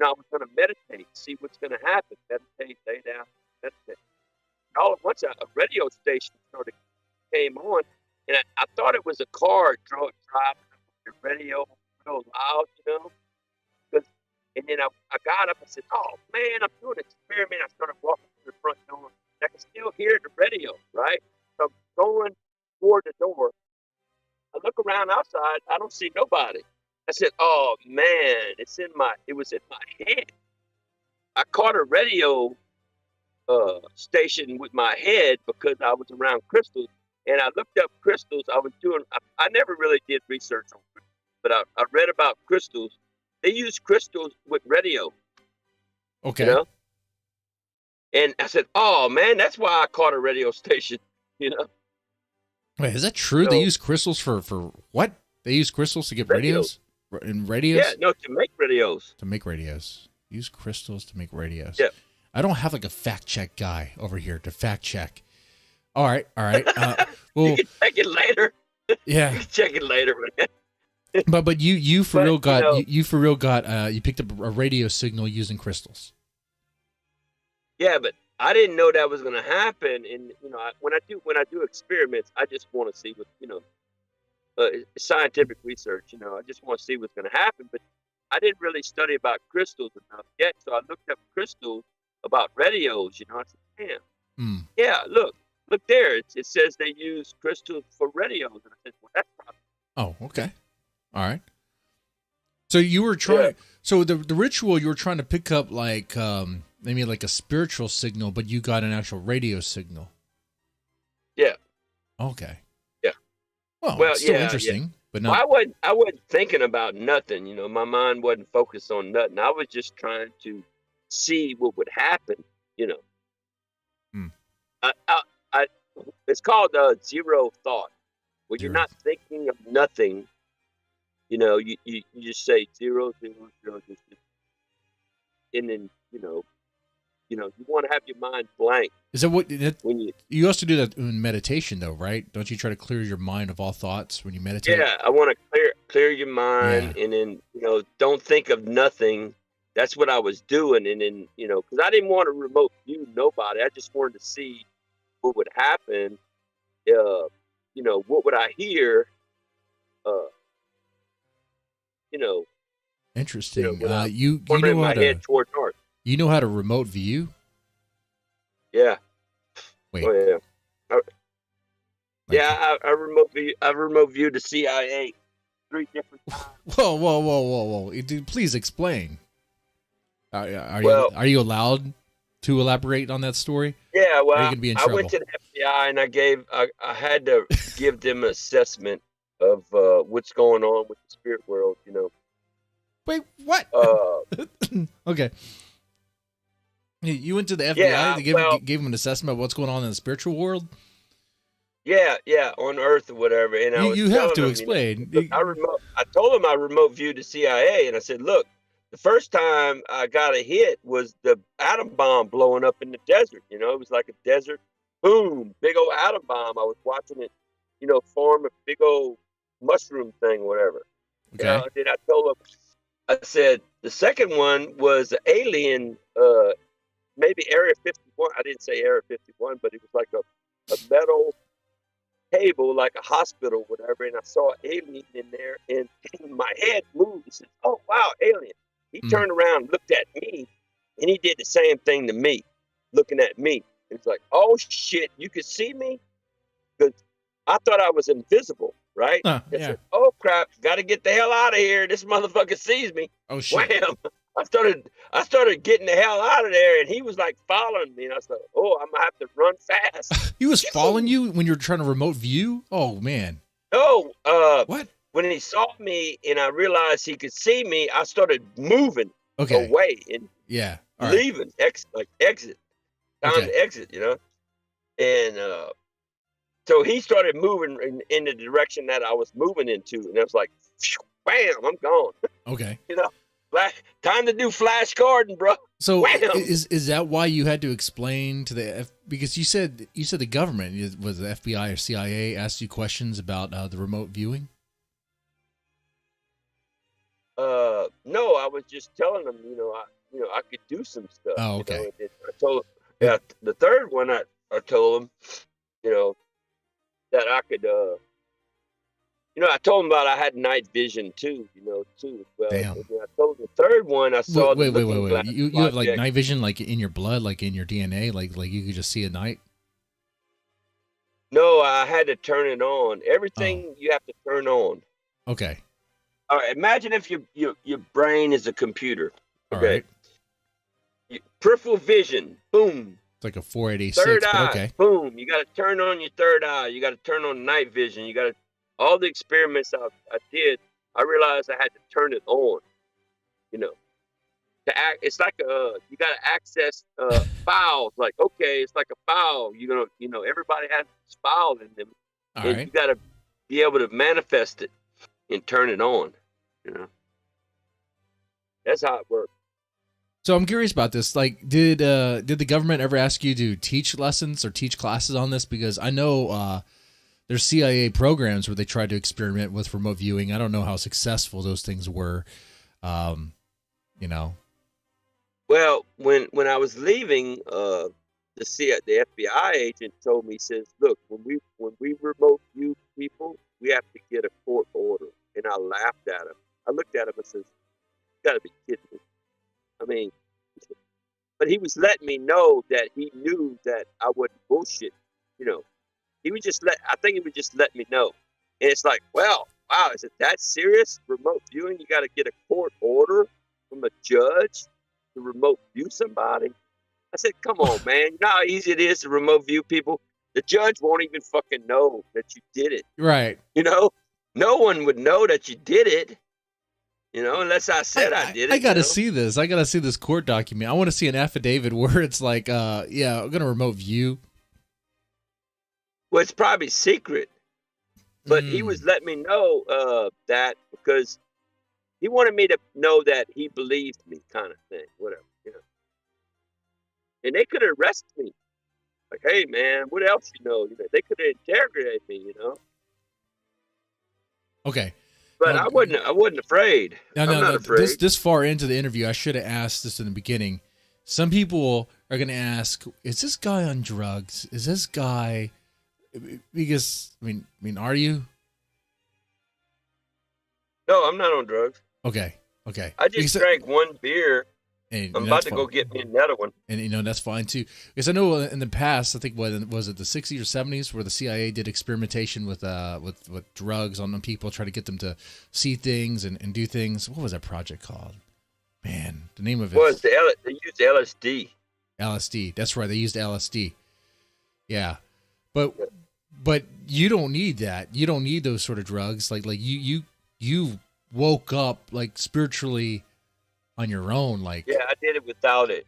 Speaker 2: I was going to meditate, see what's going to happen, meditate, lay down, meditate. And all at once a radio station sort of came on, and I thought it was a car driving the radio real loud, and then I got up and said, oh man, I'm doing an experiment. I started walking to the front door. I can still hear the radio, right? So I'm going toward the door. I look around outside. I don't see nobody. I said, "Oh man, it was in my head." I caught a radio station with my head because I was around crystals, and I looked up crystals. I never really did research on crystals, but I read about crystals. They use crystals with radio.
Speaker 1: Okay.
Speaker 2: And I said, "Oh man, that's why I caught a radio station."
Speaker 1: Wait, is that true?
Speaker 2: So,
Speaker 1: they use crystals for what? They use crystals to get radios? In radios?
Speaker 2: Yeah, no, to make radios.
Speaker 1: To make radios. Use crystals to make radios.
Speaker 2: Yeah.
Speaker 1: I don't have like a fact check guy over here to fact check. All right. Well,
Speaker 2: you can check it later.
Speaker 1: Yeah.
Speaker 2: You can check it later, man.
Speaker 1: But you for real got you picked up a radio signal using crystals.
Speaker 2: Yeah, but I didn't know that was going to happen. And when I do experiments, I just want to see what scientific research. I just want to see what's going to happen. But I didn't really study about crystals enough yet, so I looked up crystals about radios. I said, damn, yeah, look there. It says they use crystals for radios, and I said, well, that's probably.
Speaker 1: Oh, okay, all right. So you were trying. Yeah. So the ritual, you were trying to pick up like maybe like a spiritual signal, but you got an actual radio signal.
Speaker 2: Yeah.
Speaker 1: Okay.
Speaker 2: Yeah.
Speaker 1: Well, it's still interesting, but no.
Speaker 2: Well, I wasn't thinking about nothing. My mind wasn't focused on nothing. I was just trying to see what would happen. It's called zero thought. When you're not thinking of nothing. You just say 0, 0, 0, just, and then you want to have your mind blank.
Speaker 1: Is that what when you also do that in meditation though, right? Don't you try to clear your mind of all thoughts when you meditate?
Speaker 2: Yeah, I want to clear your mind, and then don't think of nothing. That's what I was doing, and then because I didn't want to remote view nobody. I just wanted to see what would happen. What would I hear?
Speaker 1: Interesting.
Speaker 2: You know how to toward north.
Speaker 1: You know how to remote view?
Speaker 2: Yeah.
Speaker 1: Wait.
Speaker 2: Oh yeah. I remote view the CIA 3 different times.
Speaker 1: Whoa! Dude, please explain. Are you allowed to elaborate on that story?
Speaker 2: Yeah. Well,
Speaker 1: I
Speaker 2: went to the FBI and I had to give them an assessment of what's going on with the spirit world.
Speaker 1: Wait, what? Okay. You went to the FBI to give them an assessment of what's going on in the spiritual world?
Speaker 2: Yeah, on Earth or whatever. And
Speaker 1: you have to explain.
Speaker 2: I told them I remote viewed the CIA, and I said, look, the first time I got a hit was the atom bomb blowing up in the desert. It was like a desert, boom, big old atom bomb. I was watching it, form a big old mushroom thing, whatever.
Speaker 1: Okay.
Speaker 2: Then I told them, I said, the second one was an alien, maybe Area 51. I didn't say Area 51, but it was like a metal table, like a hospital, whatever. And I saw an alien in there, and my head moved. He said, oh, wow, alien. He turned around, looked at me, and he did the same thing to me, looking at me. It's like, oh, shit, you could see me? Because I thought I was invisible. Right?
Speaker 1: Yeah.
Speaker 2: Said, oh crap! Got to get the hell out of here. This motherfucker sees me.
Speaker 1: Oh shit!
Speaker 2: Wham! I started getting the hell out of there, and he was like following me. And I said, oh, I'm gonna have to run fast.
Speaker 1: He was following you when you were trying to remote view? Oh man!
Speaker 2: No.
Speaker 1: What?
Speaker 2: when he saw me and I realized he could see me, I started moving away and
Speaker 1: All right.
Speaker 2: leaving, exit. Time to exit, And so he started moving in the direction that I was moving into, and I was like, bam, I'm gone.
Speaker 1: Okay.
Speaker 2: Time to do flashcarding, bro.
Speaker 1: So
Speaker 2: Wham!
Speaker 1: is that why you had to explain to the because you said the government, was the FBI or CIA, asked you questions about the remote viewing?
Speaker 2: No, I was just telling them, I could do some stuff.
Speaker 1: Oh, okay.
Speaker 2: I told them, the third one I told them, that I could, I told them about I had night vision too, too. Well,
Speaker 1: Damn.
Speaker 2: I told them the third one I saw.
Speaker 1: Wait. You have like night vision, like in your blood, like in your DNA, like you could just see at night.
Speaker 2: No, I had to turn it on. Everything you have to turn on.
Speaker 1: Okay.
Speaker 2: All right. Imagine if your brain is a computer. Okay. All right. Peripheral vision. Boom.
Speaker 1: It's like a 486.
Speaker 2: Third eye.
Speaker 1: Okay.
Speaker 2: Boom. You got to turn on your third eye. You got to turn on night vision. You got to. All the experiments I did, I realized I had to turn it on. To act. It's like you got to access files. Like, okay, it's like a file. Everybody has this file in them, and you got to be able to manifest it and turn it on. That's how it works.
Speaker 1: So I'm curious about this. Like, did the government ever ask you to teach lessons or teach classes on this? Because I know there's CIA programs where they tried to experiment with remote viewing. I don't know how successful those things were.
Speaker 2: Well, when I was leaving, the FBI agent told me, he says, "Look, when we remote view people, we have to get a court order." And I laughed at him. I looked at him and says, "You got to be kidding me!" I mean, but he was letting me know that he knew that I wasn't bullshit. He would just I think he would just let me know. And it's like, well, wow, is it that serious? Remote viewing? You got to get a court order from a judge to remote view somebody? I said, come on, man. You know how easy it is to remote view people? The judge won't even fucking know that you did it.
Speaker 1: Right.
Speaker 2: No one would know that you did it. Unless I said I did it.
Speaker 1: I got to see this. I got to see this court document. I want to see an affidavit where it's like, I'm going to remote view.
Speaker 2: Well, it's probably secret. But he was letting me know that because he wanted me to know that he believed me, kind of thing, whatever, And they could have arrested me. Like, hey, man, what else you know? They could have interrogated me,
Speaker 1: Okay.
Speaker 2: But I wasn't afraid. I'm not afraid.
Speaker 1: This far into the interview, I should have asked this in the beginning. Some people are going to ask, is this guy on drugs? Is this guy... Because, I mean, are you?
Speaker 2: No, I'm not on drugs.
Speaker 1: Okay.
Speaker 2: I just drank one beer.
Speaker 1: And
Speaker 2: I'm about to go get me another one.
Speaker 1: And that's fine too. Because I know in the past, I think was it the 60s or 70s where the CIA did experimentation with drugs on people, try to get them to see things and do things. What was that project called? Man, the name of it
Speaker 2: they used LSD.
Speaker 1: LSD. That's right. They used LSD. Yeah. But you don't need that. You don't need those sort of drugs. Like you woke up like spiritually on your own. Like,
Speaker 2: yeah, I did it without it.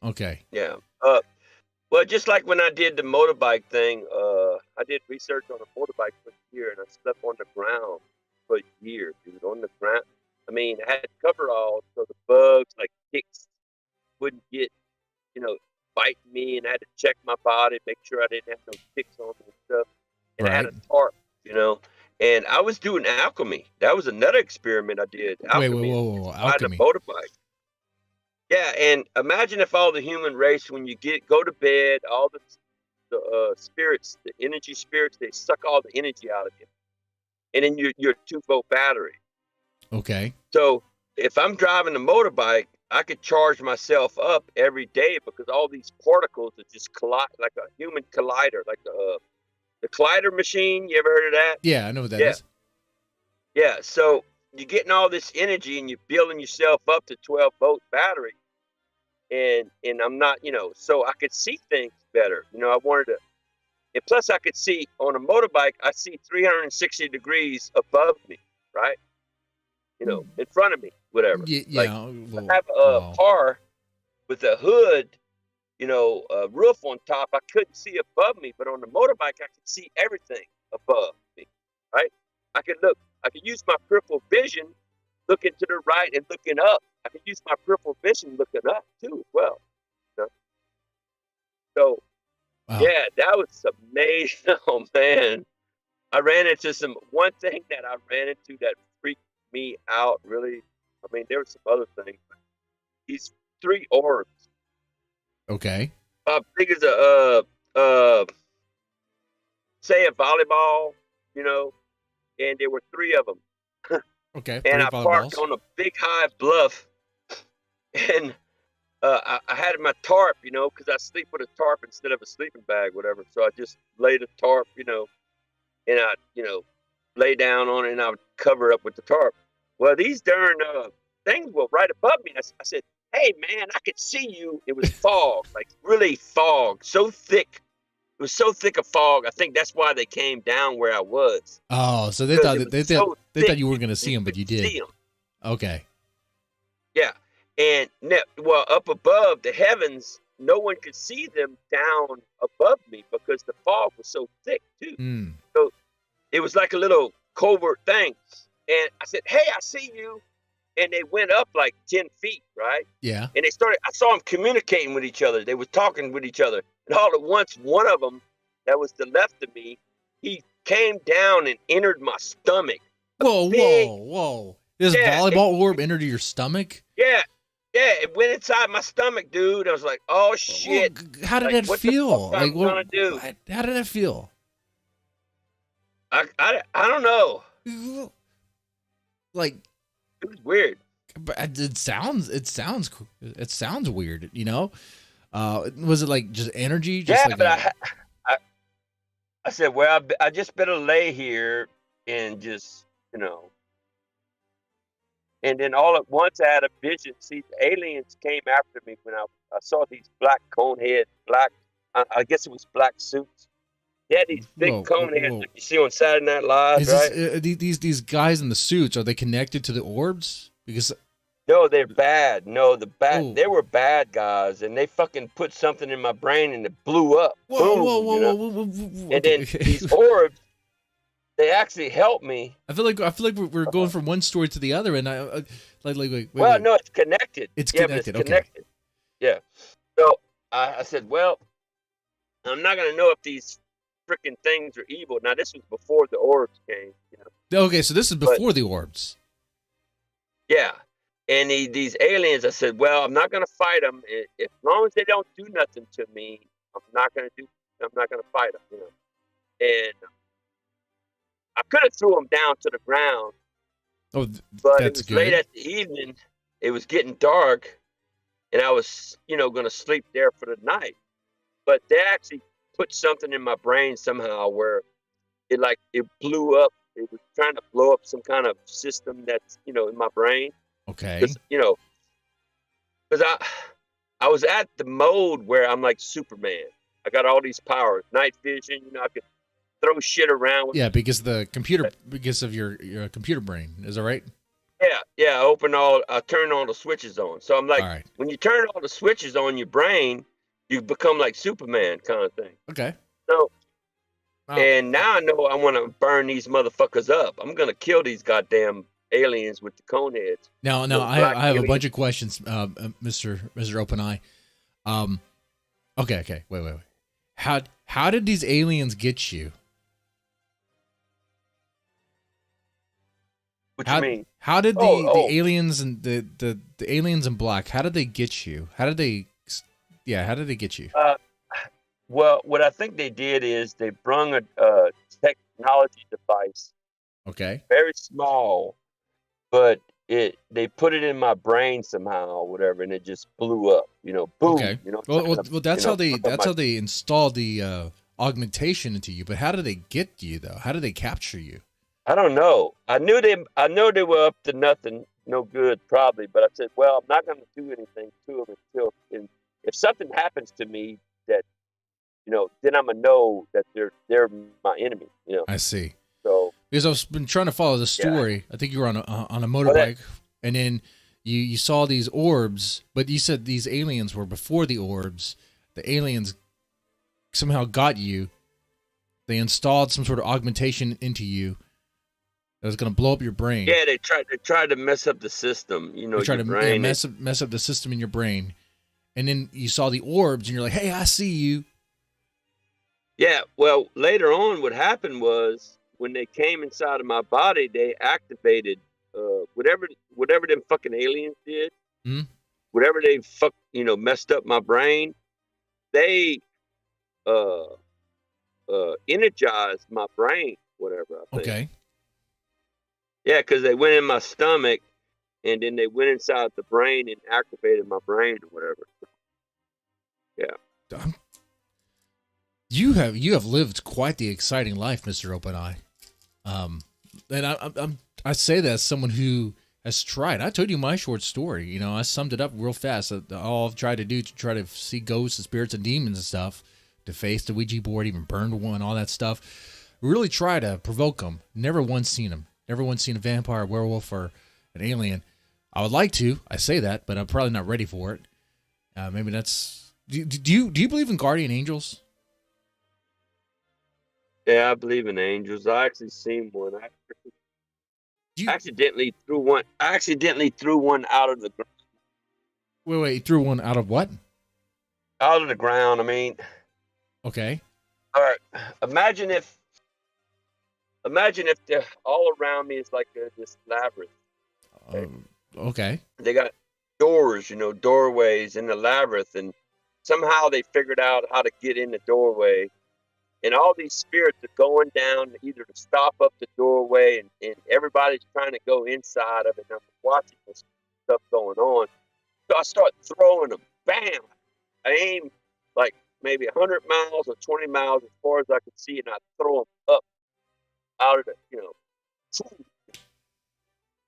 Speaker 1: Okay.
Speaker 2: Yeah. Well, just like when I did the motorbike thing, I did research on a motorbike for a year, and I slept on the ground for a year, dude. On the ground. I mean, I had coveralls so the bugs like ticks wouldn't get, bite me, and I had to check my body, make sure I didn't have no ticks on me and stuff. And I had a tarp, and I was doing alchemy. That was another experiment I did. Alchemy.
Speaker 1: Whoa. Alchemy.
Speaker 2: On a motorbike. Yeah, and imagine if all the human race, when you go to bed, all the spirits, the energy spirits, they suck all the energy out of you, and then you're 2-volt battery.
Speaker 1: Okay.
Speaker 2: So if I'm driving a motorbike, I could charge myself up every day because all these particles that just collide like a human collider, like the collider machine. You ever heard of that?
Speaker 1: Yeah, I know what that is.
Speaker 2: Yeah, so you're getting all this energy and you're building yourself up to 12-volt battery. And I'm not, so I could see things better. I wanted to, and plus I could see on a motorbike, I see 360 degrees above me. right? In front of me, whatever.
Speaker 1: Yeah.
Speaker 2: I have a car with a hood, a roof on top. I couldn't see above me, but on the motorbike, I could see everything above me, right? I could use my peripheral vision looking to the right and looking up. I could use my peripheral vision looking up too as well. So,
Speaker 1: Wow.
Speaker 2: yeah, that was amazing. Oh, man. I ran into one thing that I ran into that freaked me out, really. I mean, there were some other things. These 3 orbs,
Speaker 1: Okay.
Speaker 2: big as say a volleyball, and there were 3 of them.
Speaker 1: Okay.
Speaker 2: And
Speaker 1: 3
Speaker 2: I parked
Speaker 1: volleyballs.
Speaker 2: on a big high bluff, and I had my tarp, because I sleep with a tarp instead of a sleeping bag, whatever. So I just laid a tarp, and I, lay down on it, and I would cover up with the tarp. Well, these darn things were right above me. I said, "Hey, man, I could see you." It was fog, like really fog, so thick. It was so thick of fog. I think that's why they came down where I was.
Speaker 1: Oh, so they thought you weren't going to see them, but you did.
Speaker 2: See them.
Speaker 1: Okay.
Speaker 2: Yeah, and up above the heavens, no one could see them down above me because the fog was so thick too.
Speaker 1: Mm.
Speaker 2: So it was like a little covert thing. And I said, "Hey, I see you." And they went up like 10 feet, right?
Speaker 1: Yeah.
Speaker 2: And I saw them communicating with each other. They were talking with each other. And all at once, one of them that was to the left of me, he came down and entered my stomach.
Speaker 1: Whoa. This volleyball orb entered your stomach?
Speaker 2: Yeah. Yeah, it went inside my stomach, dude. I was like, "Oh, shit."
Speaker 1: Well, how did that feel?
Speaker 2: Like, what am I gonna do?
Speaker 1: How did that feel?
Speaker 2: I don't know.
Speaker 1: Like,
Speaker 2: it was weird.
Speaker 1: But it sounds weird, was it like just energy?
Speaker 2: I said, well, I just better lay here and just, and then all at once I had a vision. See, the aliens came after me when I saw these black cone head, I guess it was black suits. They had these big cone heads like you see on Saturday Night Live, right?
Speaker 1: These guys in the suits, are they connected to the orbs? Because
Speaker 2: no, they're bad. No, they were bad guys, and they fucking put something in my brain, and it blew up.
Speaker 1: Whoa.
Speaker 2: And then these orbs, they actually helped me.
Speaker 1: I feel like we're going from one story to the other, and I wait.
Speaker 2: No, it's connected.
Speaker 1: It's connected.
Speaker 2: It's connected. Yeah. So I said, well, I'm not gonna know if these freaking things are evil. Now this was before the orbs came.
Speaker 1: Okay, so this is before the orbs. Yeah.
Speaker 2: And these aliens, I said, well, I'm not going to fight them. As long as they don't do nothing to me, I'm not going to fight them, And I could have threw them down to the ground.
Speaker 1: Oh,
Speaker 2: but it was good. Late at the evening. It was getting dark, and I was, going to sleep there for the night. But they actually put something in my brain somehow where it blew up. It was trying to blow up some kind of system that's, in my brain.
Speaker 1: Okay.
Speaker 2: Because I was at the mode where I'm like Superman. I got all these powers, night vision. I could throw shit around.
Speaker 1: Because of your computer brain. Is that right?
Speaker 2: Yeah. I turn all the switches on. So I'm like, all right. When you turn all the switches on your brain, you become like Superman kind of thing.
Speaker 1: Okay.
Speaker 2: So, and now I know I want to burn these motherfuckers up. I'm gonna kill these goddamn aliens with the cone heads.
Speaker 1: No, I have a bunch of questions, Mr. OpenEye. Okay, wait. How did these aliens get you?
Speaker 2: What do you mean?
Speaker 1: How did the aliens and the aliens in black? How did they get you? How did they get you?
Speaker 2: Well, what I think they did is they brung a technology device.
Speaker 1: Okay.
Speaker 2: Very small, but they put it in my brain somehow or whatever, and it just blew up. Boom.
Speaker 1: Okay. Well, that's how they installed the augmentation into you. But how did they get you though? How did they capture you?
Speaker 2: I don't know. I know they were up to nothing, no good probably. But I said, well, I'm not going to do anything to them until if something happens to me that, then I'm gonna know that they're my enemy.
Speaker 1: I see.
Speaker 2: So
Speaker 1: Because I've been trying to follow the story. I think you were on a motorbike, and then you saw these orbs, but you said these aliens were before the orbs. The aliens somehow got you. They installed some sort of augmentation into you that was going to blow up your brain.
Speaker 2: Yeah, they tried to mess up the system. You know,
Speaker 1: they tried
Speaker 2: your
Speaker 1: to
Speaker 2: brain.
Speaker 1: mess up the system in your brain, and then you saw the orbs, and you're like, "Hey, I see you."
Speaker 2: Yeah. Well, later on, what happened was when they came inside of my body, they activated whatever them fucking aliens did, whatever they messed up my brain. They energized my brain, whatever. I think.
Speaker 1: Okay.
Speaker 2: Yeah, because they went in my stomach, and then they went inside the brain and activated my brain or whatever. Yeah.
Speaker 1: You have lived quite the exciting life, Mr. OpenEye. And I say that as someone who has tried. I told you my short story. You know, I summed it up real fast. All I've tried to do to try to see ghosts and spirits and demons and stuff, to face the Ouija board, even burned one, all that stuff. Really try to provoke them. Never once seen them. Never once seen a vampire, a werewolf, or an alien. I would like to. I say that, but I'm probably not ready for it. Maybe that's. Do you believe in guardian angels?
Speaker 2: Yeah, I believe in angels. I actually seen one. I accidentally threw one. I accidentally threw one out of the ground.
Speaker 1: Wait, you threw one out of what?
Speaker 2: Out of the ground. I mean.
Speaker 1: Okay.
Speaker 2: All right. Imagine if all around me is like this labyrinth.
Speaker 1: Okay.
Speaker 2: They got doors, doorways in the labyrinth, and somehow they figured out how to get in the doorway. And all these spirits are going down either to stop up the doorway, and everybody's trying to go inside of it. And I'm watching this stuff going on. So I start throwing them. Bam! I aim like maybe 100 miles or 20 miles as far as I can see, and I throw them up out of the,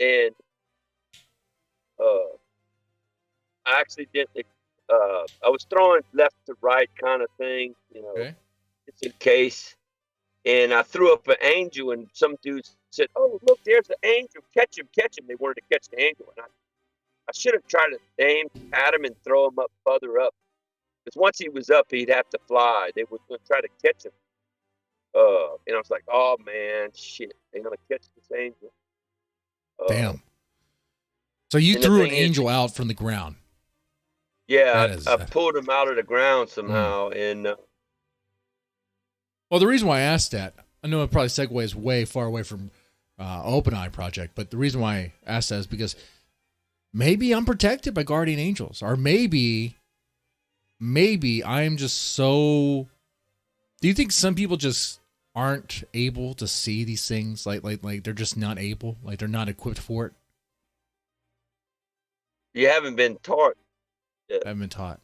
Speaker 2: and I accidentally, I was throwing left to right kind of thing,
Speaker 1: okay.
Speaker 2: Just in case. And I threw up an angel, and some dudes said, "Oh, look, there's an angel. Catch him, catch him." They wanted to catch the angel. And I should have tried to aim at him and throw him up further up. Because once he was up, he'd have to fly. They were going to try to catch him. And I was like, "Oh, man, shit. They're going to catch this angel."
Speaker 1: Damn. So you threw an angel out from the ground.
Speaker 2: Yeah, I pulled him out of the ground somehow. And
Speaker 1: well, the reason why I asked that, I know it probably segues way far away from OpenEyeProject, but the reason why I asked that is because maybe I'm protected by guardian angels, or maybe I'm just so. Do you think some people just aren't able to see these things? Like they're just not able, like they're not equipped for it?
Speaker 2: You haven't been taught.
Speaker 1: I haven't been taught.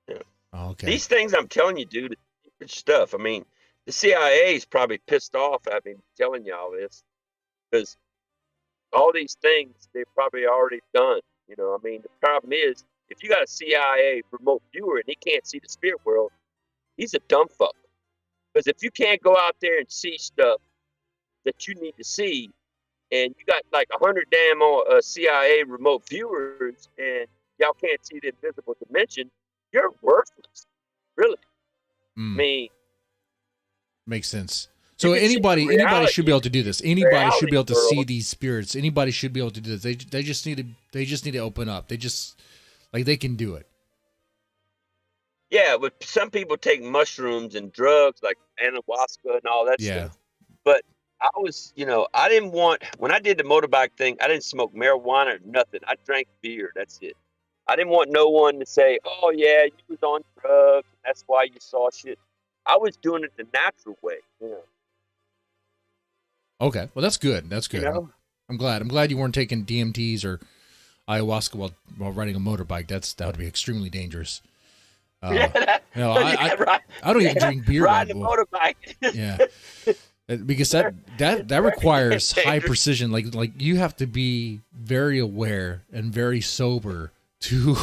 Speaker 2: Yeah.
Speaker 1: Oh, okay.
Speaker 2: These things I'm telling you, dude, it's stuff. I mean, the CIA is probably pissed off at me telling you all this, because all these things they've probably already done. I mean, the problem is, if you got a CIA remote viewer and he can't see the spirit world, he's a dumb fuck. Because if you can't go out there and see stuff that you need to see, and you got like 100 damn CIA remote viewers, and y'all can't see the invisible dimension, you're worthless. Really. I mean,
Speaker 1: makes sense. So anybody should be able to do this. Anybody should be able to see these spirits. Anybody should be able to do this. They just need to open up. They can do it.
Speaker 2: Yeah, but some people take mushrooms and drugs like ayahuasca and all that stuff. But I was, I didn't want, when I did the motorbike thing, I didn't smoke marijuana or nothing. I drank beer. That's it. I didn't want no one to say, "Oh yeah, you was on drugs. That's why you saw shit." I was doing it the natural way.
Speaker 1: Okay, well that's good. That's good. I'm glad you weren't taking DMTs or ayahuasca while riding a motorbike. That would be extremely dangerous.
Speaker 2: Right.
Speaker 1: I don't even drink beer.
Speaker 2: Riding a motorbike.
Speaker 1: Yeah. Because that requires high precision. Like you have to be very aware and very sober to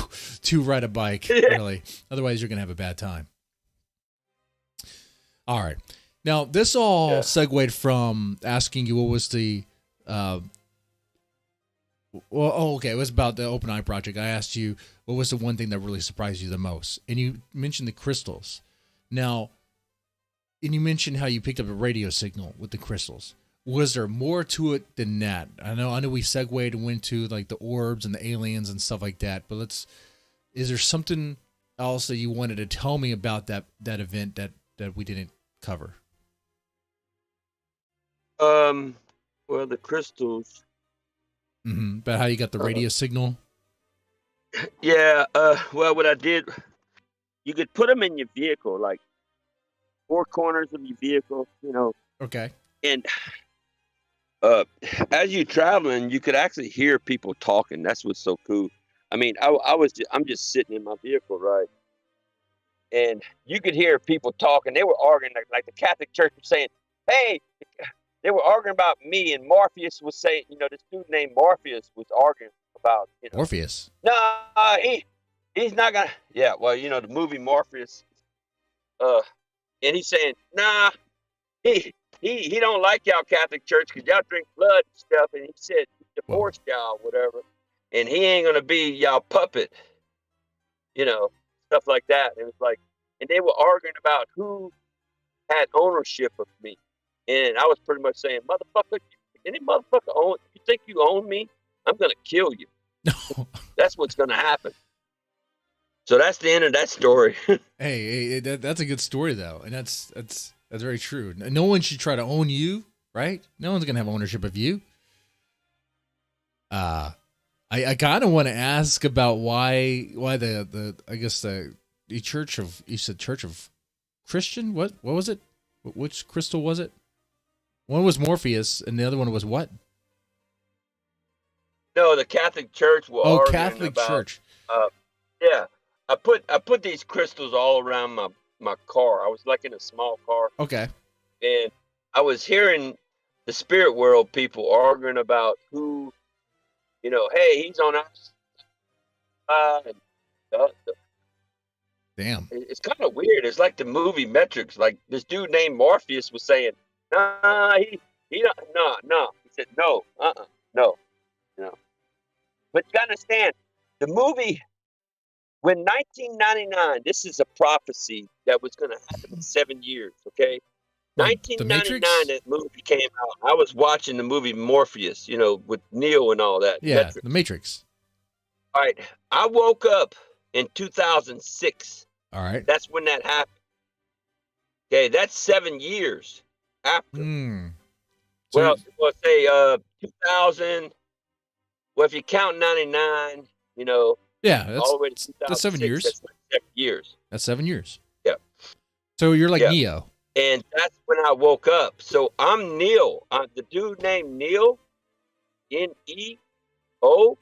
Speaker 1: ride a bike. Really, otherwise you're gonna have a bad time. All right, Now, this all segued from asking you what was the, okay, it was about the OpenEye project. I asked you what was the one thing that really surprised you the most, and you mentioned the crystals. Now, and you mentioned how you picked up a radio signal with the crystals. Was there more to it than that? I know we segued and went to like the orbs and the aliens and stuff like that, but is there something else that you wanted to tell me about that event that we didn't cover?
Speaker 2: Well, the crystals.
Speaker 1: Mm-hmm. About how you got the radio signal?
Speaker 2: Yeah, well, what I did, you could put them in your vehicle, like 4 corners of your vehicle,
Speaker 1: Okay.
Speaker 2: and as you're traveling, you could actually hear people talking. That's what's so cool. I mean, I'm just sitting in my vehicle, right? And you could hear people talking. They were arguing, like the Catholic Church was saying, hey, they were arguing about me, and Morpheus was saying, this dude named Morpheus was arguing about,
Speaker 1: Morpheus?
Speaker 2: No, he's not gonna. Yeah, well, the movie Morpheus, and he's saying, nah, he don't like y'all Catholic Church because y'all drink blood and stuff, and he said he divorced y'all, whatever, and he ain't gonna be y'all puppet, stuff like that. And it was like, and they were arguing about who had ownership of me. And I was pretty much saying, motherfucker, any motherfucker you think you own me? I'm going to kill you.
Speaker 1: No.
Speaker 2: That's what's going to happen. So that's the end of that story.
Speaker 1: Hey, that's a good story, though. And that's very true. No one should try to own you, right? No one's going to have ownership of you. I kind of want to ask about why the I guess the Church of, you said Church of Christian? What was it? Which crystal was it? One was Morpheus, and the other one was what?
Speaker 2: No, the Catholic Church will argue
Speaker 1: Catholic
Speaker 2: about,
Speaker 1: Church.
Speaker 2: Yeah, I put these crystals all around my car. I was like in a small car.
Speaker 1: Okay.
Speaker 2: And I was hearing the spirit world people arguing about who, hey, he's on us.
Speaker 1: Damn.
Speaker 2: It's kind of weird. It's like the movie Metrics. Like this dude named Morpheus was saying, nah, he don't, no. He said, no, no. But you gotta understand, the movie, when 1999, this is a prophecy that was going to happen in 7 years, okay?
Speaker 1: Like
Speaker 2: 1999, that movie came out. I was watching the movie Morpheus, with Neo and all that.
Speaker 1: Yeah,
Speaker 2: Metrics.
Speaker 1: The Matrix.
Speaker 2: All right. I woke up in 2006.
Speaker 1: All right.
Speaker 2: That's when that happened. Okay, that's 7 years after.
Speaker 1: So
Speaker 2: Well, let's say 2000. Well, if you count 99,
Speaker 1: yeah,
Speaker 2: all the way to 2006,
Speaker 1: that's 7 years.
Speaker 2: That's like 7 years.
Speaker 1: That's 7 years.
Speaker 2: Yeah.
Speaker 1: So you're like Neo.
Speaker 2: And that's when I woke up. So I'm Neil. The dude named Neil, Neo.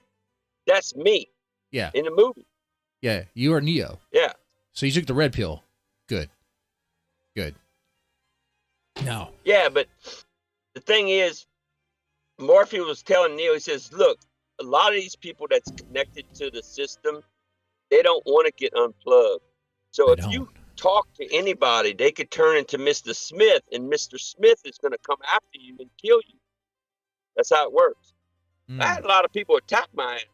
Speaker 2: That's me.
Speaker 1: Yeah.
Speaker 2: In the movie.
Speaker 1: Yeah, you are Neo.
Speaker 2: Yeah.
Speaker 1: So you took the red pill. Good. Now.
Speaker 2: Yeah, but the thing is, Morpheus was telling Neo, he says, look, a lot of these people that's connected to the system, they don't want to get unplugged. So if you talk to anybody, they could turn into Mr. Smith, and Mr. Smith is going to come after you and kill you. That's how it works. I had a lot of people attack my ass.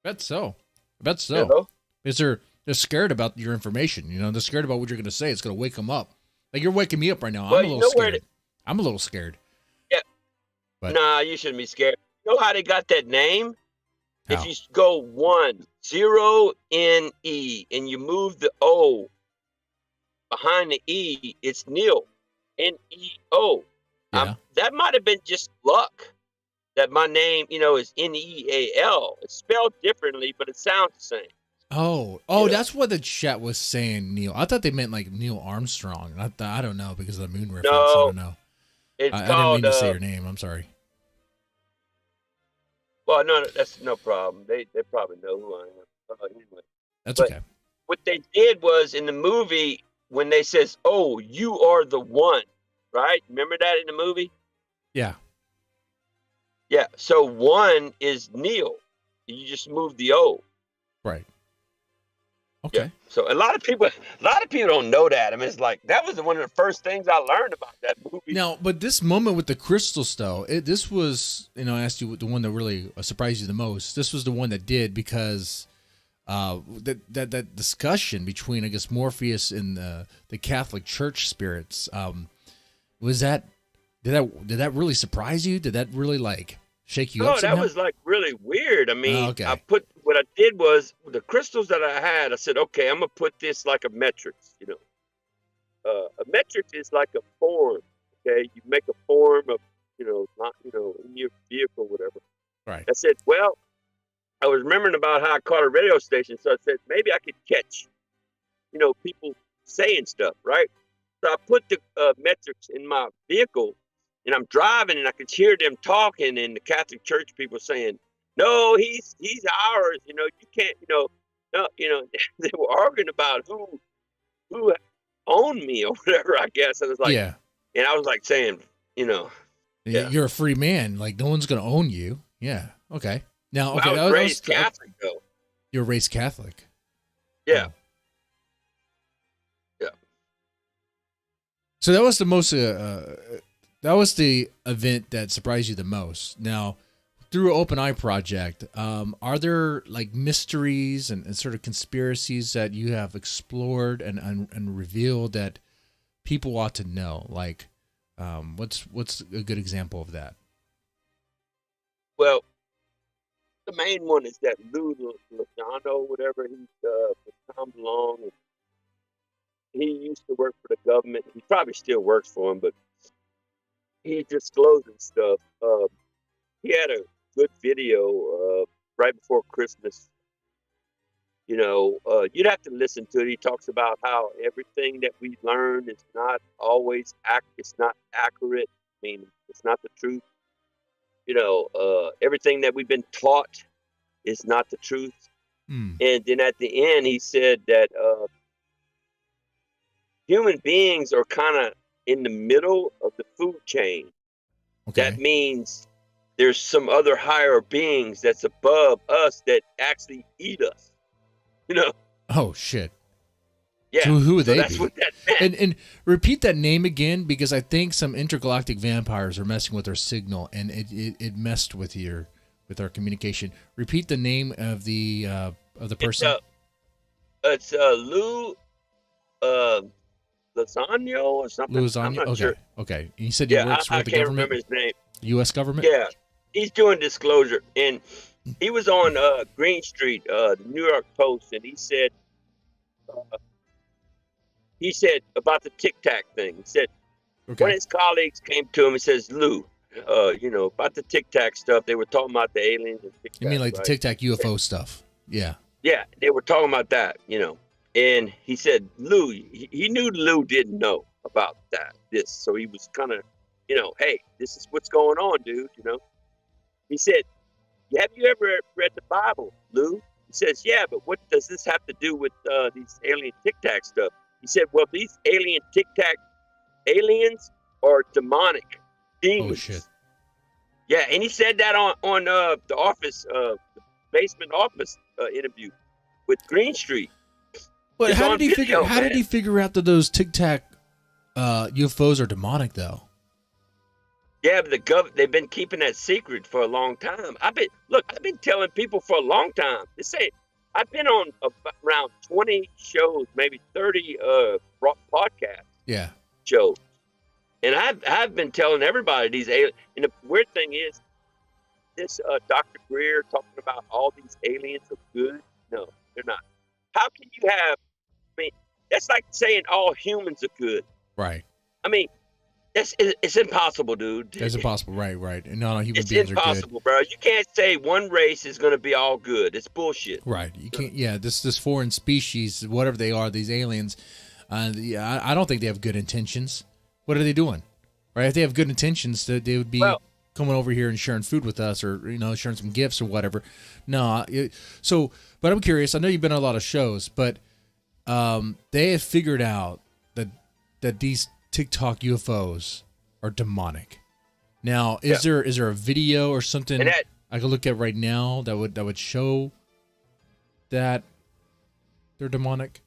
Speaker 1: Bet so. Because they're scared about your information. They're scared about what you're going to say. It's going to wake them up. Like you're waking me up right now. I'm a little scared. I'm a little scared.
Speaker 2: Yeah.
Speaker 1: But,
Speaker 2: nah, you shouldn't be scared. You know how they got that name?
Speaker 1: How?
Speaker 2: If you go 10NE and you move the O behind the E, it's Neil. Neo.
Speaker 1: Yeah.
Speaker 2: That might have been just luck that my name, is Neal. It's spelled differently, but it sounds the same.
Speaker 1: Oh, that's what the chat was saying, Neil. I thought they meant like Neil Armstrong. I don't know because of the moon reference.
Speaker 2: No,
Speaker 1: I don't know.
Speaker 2: It's
Speaker 1: I
Speaker 2: called,
Speaker 1: didn't mean to say your name. I'm sorry.
Speaker 2: Well, no, that's no problem. They probably know who I am. Anyway.
Speaker 1: That's okay.
Speaker 2: What they did was in the movie when they says, "Oh, you are the one," right? Remember that in the movie?
Speaker 1: Yeah.
Speaker 2: Yeah. So one is Neil. You just move the O.
Speaker 1: Right.
Speaker 2: Yeah.
Speaker 1: Okay.
Speaker 2: So a lot of people don't know that. I mean, it's like that was one of the first things I learned about that movie.
Speaker 1: Now, but this moment with the crystals, though, this was, I asked you the one that really surprised you the most. This was the one that did because that discussion between, I guess, Morpheus and the Catholic Church spirits, was that did that really surprise you? Did that really like shake you up?
Speaker 2: No, that
Speaker 1: Somehow?
Speaker 2: was like really weird. I mean,
Speaker 1: Okay.
Speaker 2: what I did was the crystals that I had. I said, okay, I'm gonna put this like a metrics. A metric is like a form. Okay, you make a form of, not, in your vehicle, whatever.
Speaker 1: Right.
Speaker 2: I said, well, I was remembering about how I caught a radio station, so I said maybe I could catch, people saying stuff, right? So I put the metrics in my vehicle, and I'm driving, and I could hear them talking, and the Catholic Church people saying, "No, he's ours. You can't. No. They were arguing about who owned me or whatever. I guess. And I was like,
Speaker 1: Yeah.
Speaker 2: and I was like saying, yeah.
Speaker 1: You're a free man. Like no one's gonna own you. Yeah. Okay. Now, okay.
Speaker 2: I was raised Catholic though.
Speaker 1: You're raised Catholic.
Speaker 2: Yeah.
Speaker 1: Oh.
Speaker 2: Yeah.
Speaker 1: So that was the most. That was the event that surprised you the most. Now, through OpenEyeProject, are there like mysteries and sort of conspiracies that you have explored and revealed that people ought to know? Like, what's a good example of that?
Speaker 2: Well, the main one is that Lou Lozano, whatever, he's come along. And he used to work for the government. He probably still works for him, but he's disclosing stuff. He had a good video right before Christmas. You'd have to listen to it. He talks about how everything that we learn is not always it's not accurate. I mean, it's not the truth. Everything that we've been taught is not the truth.
Speaker 1: Mm.
Speaker 2: And then at the end, he said that human beings are kind of in the middle of the food chain.
Speaker 1: Okay.
Speaker 2: That means there's some other higher beings that's above us that actually eat us.
Speaker 1: Oh shit.
Speaker 2: Yeah.
Speaker 1: So who would they
Speaker 2: that's
Speaker 1: be?
Speaker 2: What that meant.
Speaker 1: And repeat that name again, because I think some intergalactic vampires are messing with our signal, and it messed with our communication. Repeat the name of the person.
Speaker 2: It's Lou Lozano or something.
Speaker 1: Lozano.
Speaker 2: I'm not
Speaker 1: Okay.
Speaker 2: sure.
Speaker 1: Okay. You said he works for
Speaker 2: I
Speaker 1: the
Speaker 2: can't
Speaker 1: government.
Speaker 2: remember his name.
Speaker 1: U.S. government.
Speaker 2: Yeah, he's doing disclosure, and he was on Green Street, the New York Post, and he said about the Tic Tac thing. He said
Speaker 1: Okay.
Speaker 2: one of his colleagues came to him and says, "Lou, about the Tic Tac stuff. They were talking about the aliens and Tic Tac.
Speaker 1: You mean like
Speaker 2: right?
Speaker 1: the Tic Tac UFO stuff? Yeah.
Speaker 2: Yeah, they were talking about that, And he said, Lou, he knew Lou didn't know about this. So he was kind of, hey, this is what's going on, dude, He said, have you ever read the Bible, Lou? He says, yeah, but what does this have to do with these alien Tic Tac stuff? He said, well, these alien Tic Tac aliens are demonic demons.
Speaker 1: Oh, shit.
Speaker 2: Yeah, and he said that on the office, the basement office interview with Green Street.
Speaker 1: But
Speaker 2: It's
Speaker 1: how
Speaker 2: on
Speaker 1: did he
Speaker 2: video,
Speaker 1: How did he figure out that those Tic Tac UFOs are demonic, though?
Speaker 2: Yeah, but they've been keeping that secret for a long time. I've been telling people for a long time. I've been on around 20 shows, maybe 30 podcast shows, and I've been telling everybody these aliens. And the weird thing is, this Dr. Greer talking about all these aliens are good. No, they're not. How can you have? I mean, that's like saying all humans are good.
Speaker 1: Right.
Speaker 2: I mean, it's impossible, dude.
Speaker 1: It's impossible. Right. And not all human beings are good.
Speaker 2: It's impossible, bro. You can't say one race is going to be all good. It's bullshit.
Speaker 1: Right. You can't. Yeah. This foreign species, whatever they are, these aliens. I don't think they have good intentions. What are they doing? Right. If they have good intentions, they would be coming over here and sharing food with us, or sharing some gifts or whatever. No. But I'm curious. I know you've been on a lot of shows, but they have figured out that these TikTok UFOs are demonic. Now, is there a video or something I could look at right now that would show that they're demonic?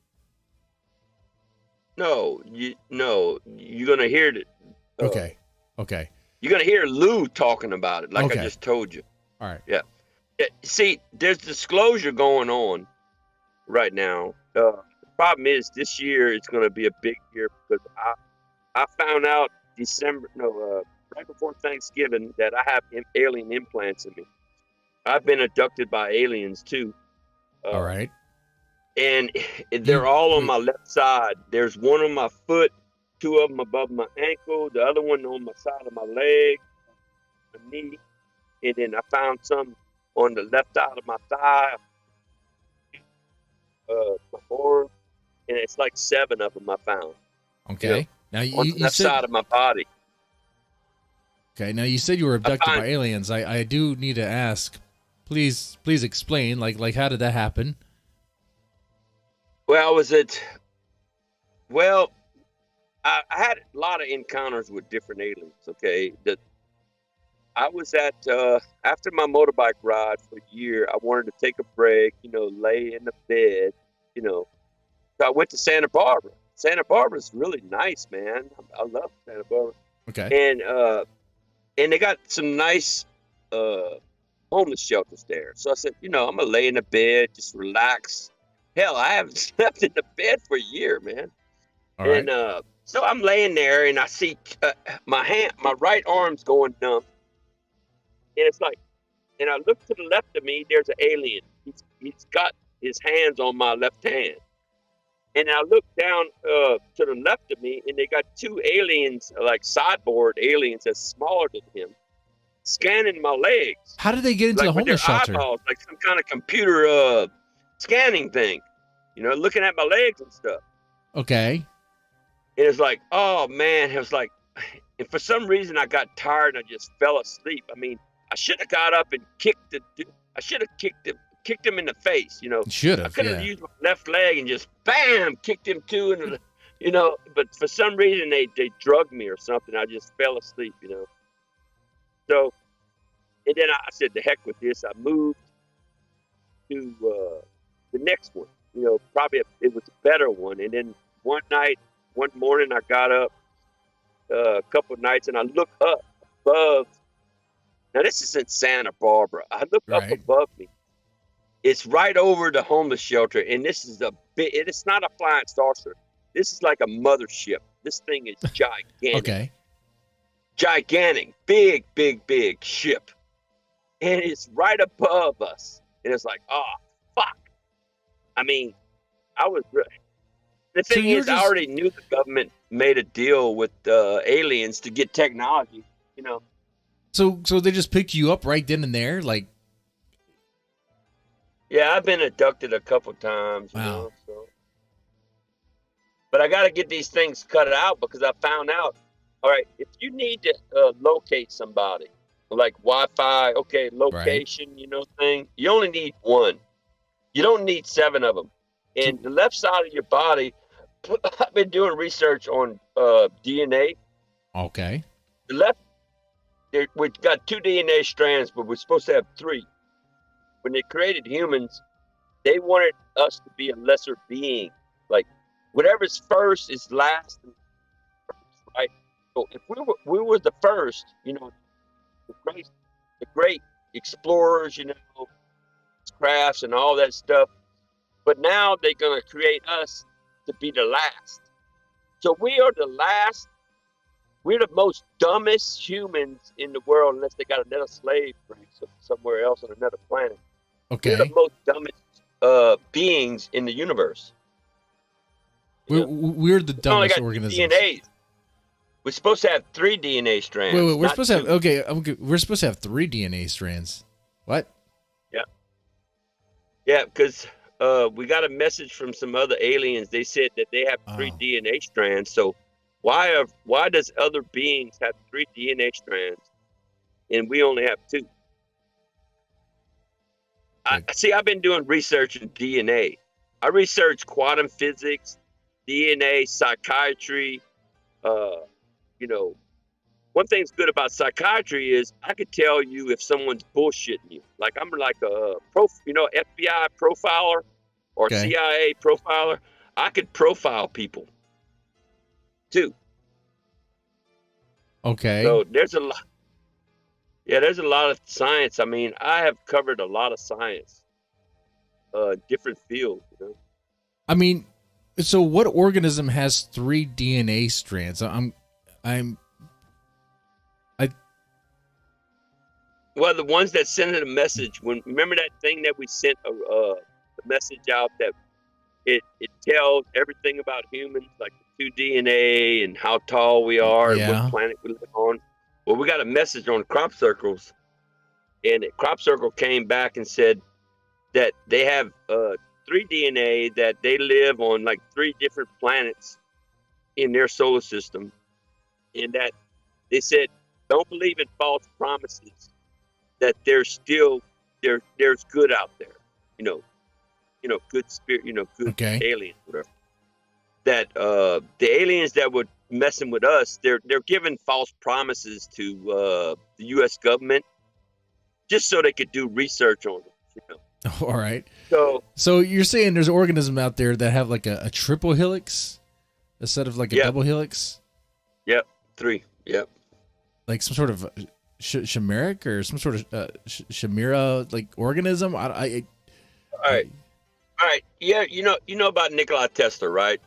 Speaker 2: No, you're gonna hear it.
Speaker 1: Okay.
Speaker 2: You're gonna hear Lou talking about it, like I just told you.
Speaker 1: All right.
Speaker 2: Yeah. See, there's disclosure going on right now. The problem is this year it's gonna be a big year because I found out right before Thanksgiving that I have alien implants in me. I've been abducted by aliens too.
Speaker 1: All right.
Speaker 2: And they're all on my left side. There's one on my foot, two of them above my ankle, the other one on my side of my leg, my knee, and then I found some on the left side of my thigh, my arm, and it's like 7 of them I found.
Speaker 1: Okay.
Speaker 2: Now on the left side of my body.
Speaker 1: Okay. Now you said you were abducted by aliens. I do need to ask. Please explain. Like how did that happen?
Speaker 2: Well, I had a lot of encounters with different aliens. Okay, I was at after my motorbike ride for a year. I wanted to take a break, lay in the bed, So I went to Santa Barbara. Santa Barbara's really nice, man. I love Santa Barbara.
Speaker 1: Okay.
Speaker 2: And they got some nice homeless shelters there. So I said, I'm gonna lay in the bed, just relax. Hell, I haven't slept in the bed for a year, man.
Speaker 1: All right.
Speaker 2: And so I'm laying there, and I see my right arm's going numb, and it's like, and I look to the left of me. There's an alien. He's got his hands on my left hand, and I look down to the left of me, and they got 2 aliens, like sideboard aliens, that's smaller than him, scanning my legs.
Speaker 1: How did they get into the homeless shelter?
Speaker 2: Eyeballs, like some kind of computer scanning thing, looking at my legs and stuff.
Speaker 1: Okay.
Speaker 2: And it's like, oh man, it was like, and for some reason I got tired and I just fell asleep. I mean, I should have got up and kicked him in the face,
Speaker 1: Should have.
Speaker 2: I could have used my left leg and just bam, kicked him too, and but for some reason they drugged me or something. I just fell asleep, So, and then I said, the heck with this. I moved to the next one, probably it was a better one. And then one morning I got up a couple of nights and I looked up above. Now this is in Santa Barbara. I look up above me. It's right over the homeless shelter, and this is it's not a flying saucer. This is like a mothership. This thing is gigantic.
Speaker 1: Okay.
Speaker 2: Gigantic, big ship. And it's right above us. And it's like, oh, fuck. I mean, I was really... The thing is, I already knew the government made a deal with aliens to get technology,
Speaker 1: So they just picked you up right then and there? Like...
Speaker 2: Yeah, I've been abducted a couple times,
Speaker 1: Wow.
Speaker 2: But I got to get these things cut out because I found out, all right, if you need to locate somebody, like Wi-Fi, location, thing, you only need 1. You don't need 7 of them. And the left side of your body, I've been doing research on DNA.
Speaker 1: Okay.
Speaker 2: The left, we've got 2 DNA strands, but we're supposed to have 3. When they created humans, they wanted us to be a lesser being. Like, whatever's first is last, right? So if we were the first, the great explorers, crafts and all that stuff. But now they're going to create us to be the last. So we are the last. We're the most dumbest humans in the world, unless they got another slave trade somewhere else on another planet.
Speaker 1: Okay.
Speaker 2: We're the most dumbest beings in the universe.
Speaker 1: We're the dumbest organisms.
Speaker 2: DNA. We're supposed to have 3 DNA strands.
Speaker 1: Wait, we're supposed to have... Okay, we're supposed to have 3 DNA strands. What?
Speaker 2: Yeah, because we got a message from some other aliens. They said that they have 3 DNA strands. So why does other beings have 3 DNA strands and we only have 2? I've been doing research in DNA. I research quantum physics, DNA, psychiatry. One thing's good about psychiatry is I could tell you if someone's bullshitting you. Like I'm like a FBI profiler. or
Speaker 1: Okay.
Speaker 2: CIA profiler, I could profile people too.
Speaker 1: Okay.
Speaker 2: So there's a lot. Yeah, there's a lot of science. I mean, I have covered a lot of science, different fields. You know?
Speaker 1: I mean, so what organism has 3 DNA strands? I
Speaker 2: Well, the ones that sent it a message. Remember that thing that we sent a message out that it tells everything about humans, like the 2 DNA and how tall we are and what
Speaker 1: yeah.
Speaker 2: planet we live on. Well, we got a message on crop circles, and crop circle came back and said that they have 3 DNA, that they live on like 3 different planets in their solar system, and that they said don't believe in false promises, that there's still there's good out there, you know, good spirit, good
Speaker 1: Okay.
Speaker 2: aliens, whatever. That the aliens that were messing with us, they're giving false promises to the U.S. government just so they could do research on them.
Speaker 1: All right.
Speaker 2: So
Speaker 1: So you're saying there's organisms out there that have like a triple helix instead of like a double helix?
Speaker 2: Yep, 3. Yep.
Speaker 1: Like some sort of chimeric or some sort of chimera like organism?
Speaker 2: All right. Yeah, you know about Nikola Tesla, right?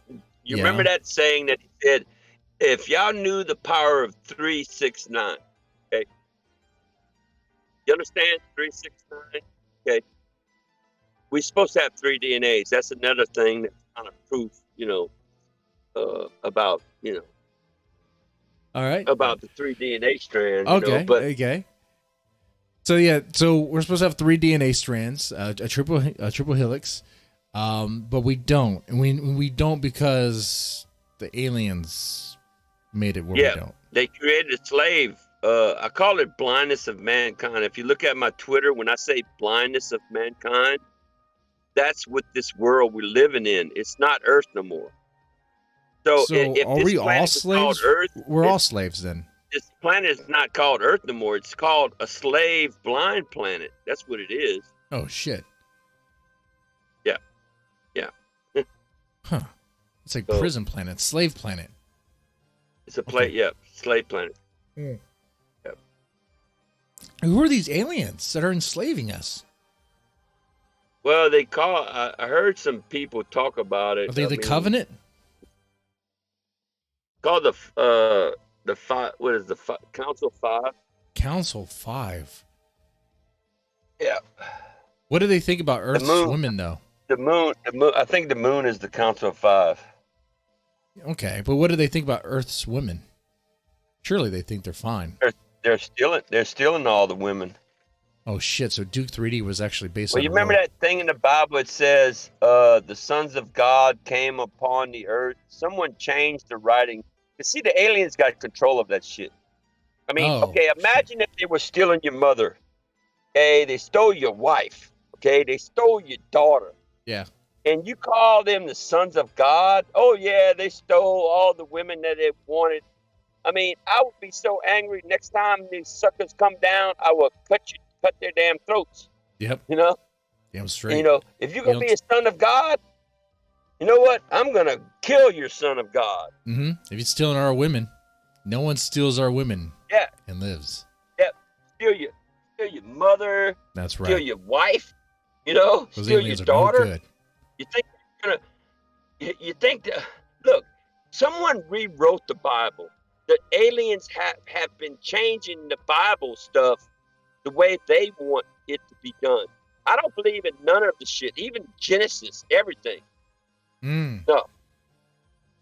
Speaker 2: You remember that saying that he said, if y'all knew the power of 369, okay? You understand 369? Okay. We're supposed to have 3 DNAs. That's another thing that's kind of proof, about,
Speaker 1: All right.
Speaker 2: about the 3 DNA strands.
Speaker 1: Okay.
Speaker 2: But
Speaker 1: okay. So yeah, so we're supposed to have 3 DNA strands, a triple helix, but we don't, and we don't because the aliens made it where we don't.
Speaker 2: They created a slave. I call it blindness of mankind. If you look at my Twitter, when I say blindness of mankind, that's what this world we're living in. It's not Earth no more. So if
Speaker 1: are
Speaker 2: this
Speaker 1: we
Speaker 2: planet
Speaker 1: all
Speaker 2: was
Speaker 1: slaves?
Speaker 2: called Earth,
Speaker 1: We're all slaves then.
Speaker 2: this planet is not called Earth no more. It's called a slave blind planet. That's what it is.
Speaker 1: Oh shit.
Speaker 2: Yeah.
Speaker 1: Huh. It's like
Speaker 2: So-
Speaker 1: prison planet, slave planet.
Speaker 2: It's a slave planet.
Speaker 1: Who are these aliens that are enslaving us?
Speaker 2: Well, they call. I heard some people talk about it.
Speaker 1: Are they the Covenant?
Speaker 2: Called the 5. What is the Council 5?
Speaker 1: Council 5.
Speaker 2: Yeah.
Speaker 1: What do they think about Earth's
Speaker 2: moon.
Speaker 1: women, though?
Speaker 2: The moon. I think the moon is the Council 5.
Speaker 1: Okay, but what do they think about Earth's women? Surely they think they're fine.
Speaker 2: They're stealing all the women.
Speaker 1: Oh shit! So Duke 3D was actually based on.
Speaker 2: Well, you remember that thing in the Bible? It says, "The sons of God came upon the earth." Someone changed the writing. You see, the aliens got control of that shit. I mean, okay, imagine if they were stealing your mother. Okay, they stole your wife. Okay, they stole your daughter.
Speaker 1: Yeah.
Speaker 2: And you call them the sons of God? Oh yeah, they stole all the women that they wanted. I mean, I would be so angry. Next time these suckers come down, I will cut their damn throats.
Speaker 1: Yep. Damn straight.
Speaker 2: If you're gonna be a son of God, you know what? I'm gonna kill your son of God.
Speaker 1: Mm-hmm. If you're stealing our women, no one steals our women.
Speaker 2: Yeah.
Speaker 1: And lives.
Speaker 2: Yep. Steal your mother.
Speaker 1: That's right.
Speaker 2: Steal your wife.
Speaker 1: Those
Speaker 2: steal your daughter.
Speaker 1: No good.
Speaker 2: You think that? Look, someone rewrote the Bible. The aliens have been changing the Bible stuff the way they want it to be done. I don't believe in none of the shit, even Genesis, everything. No.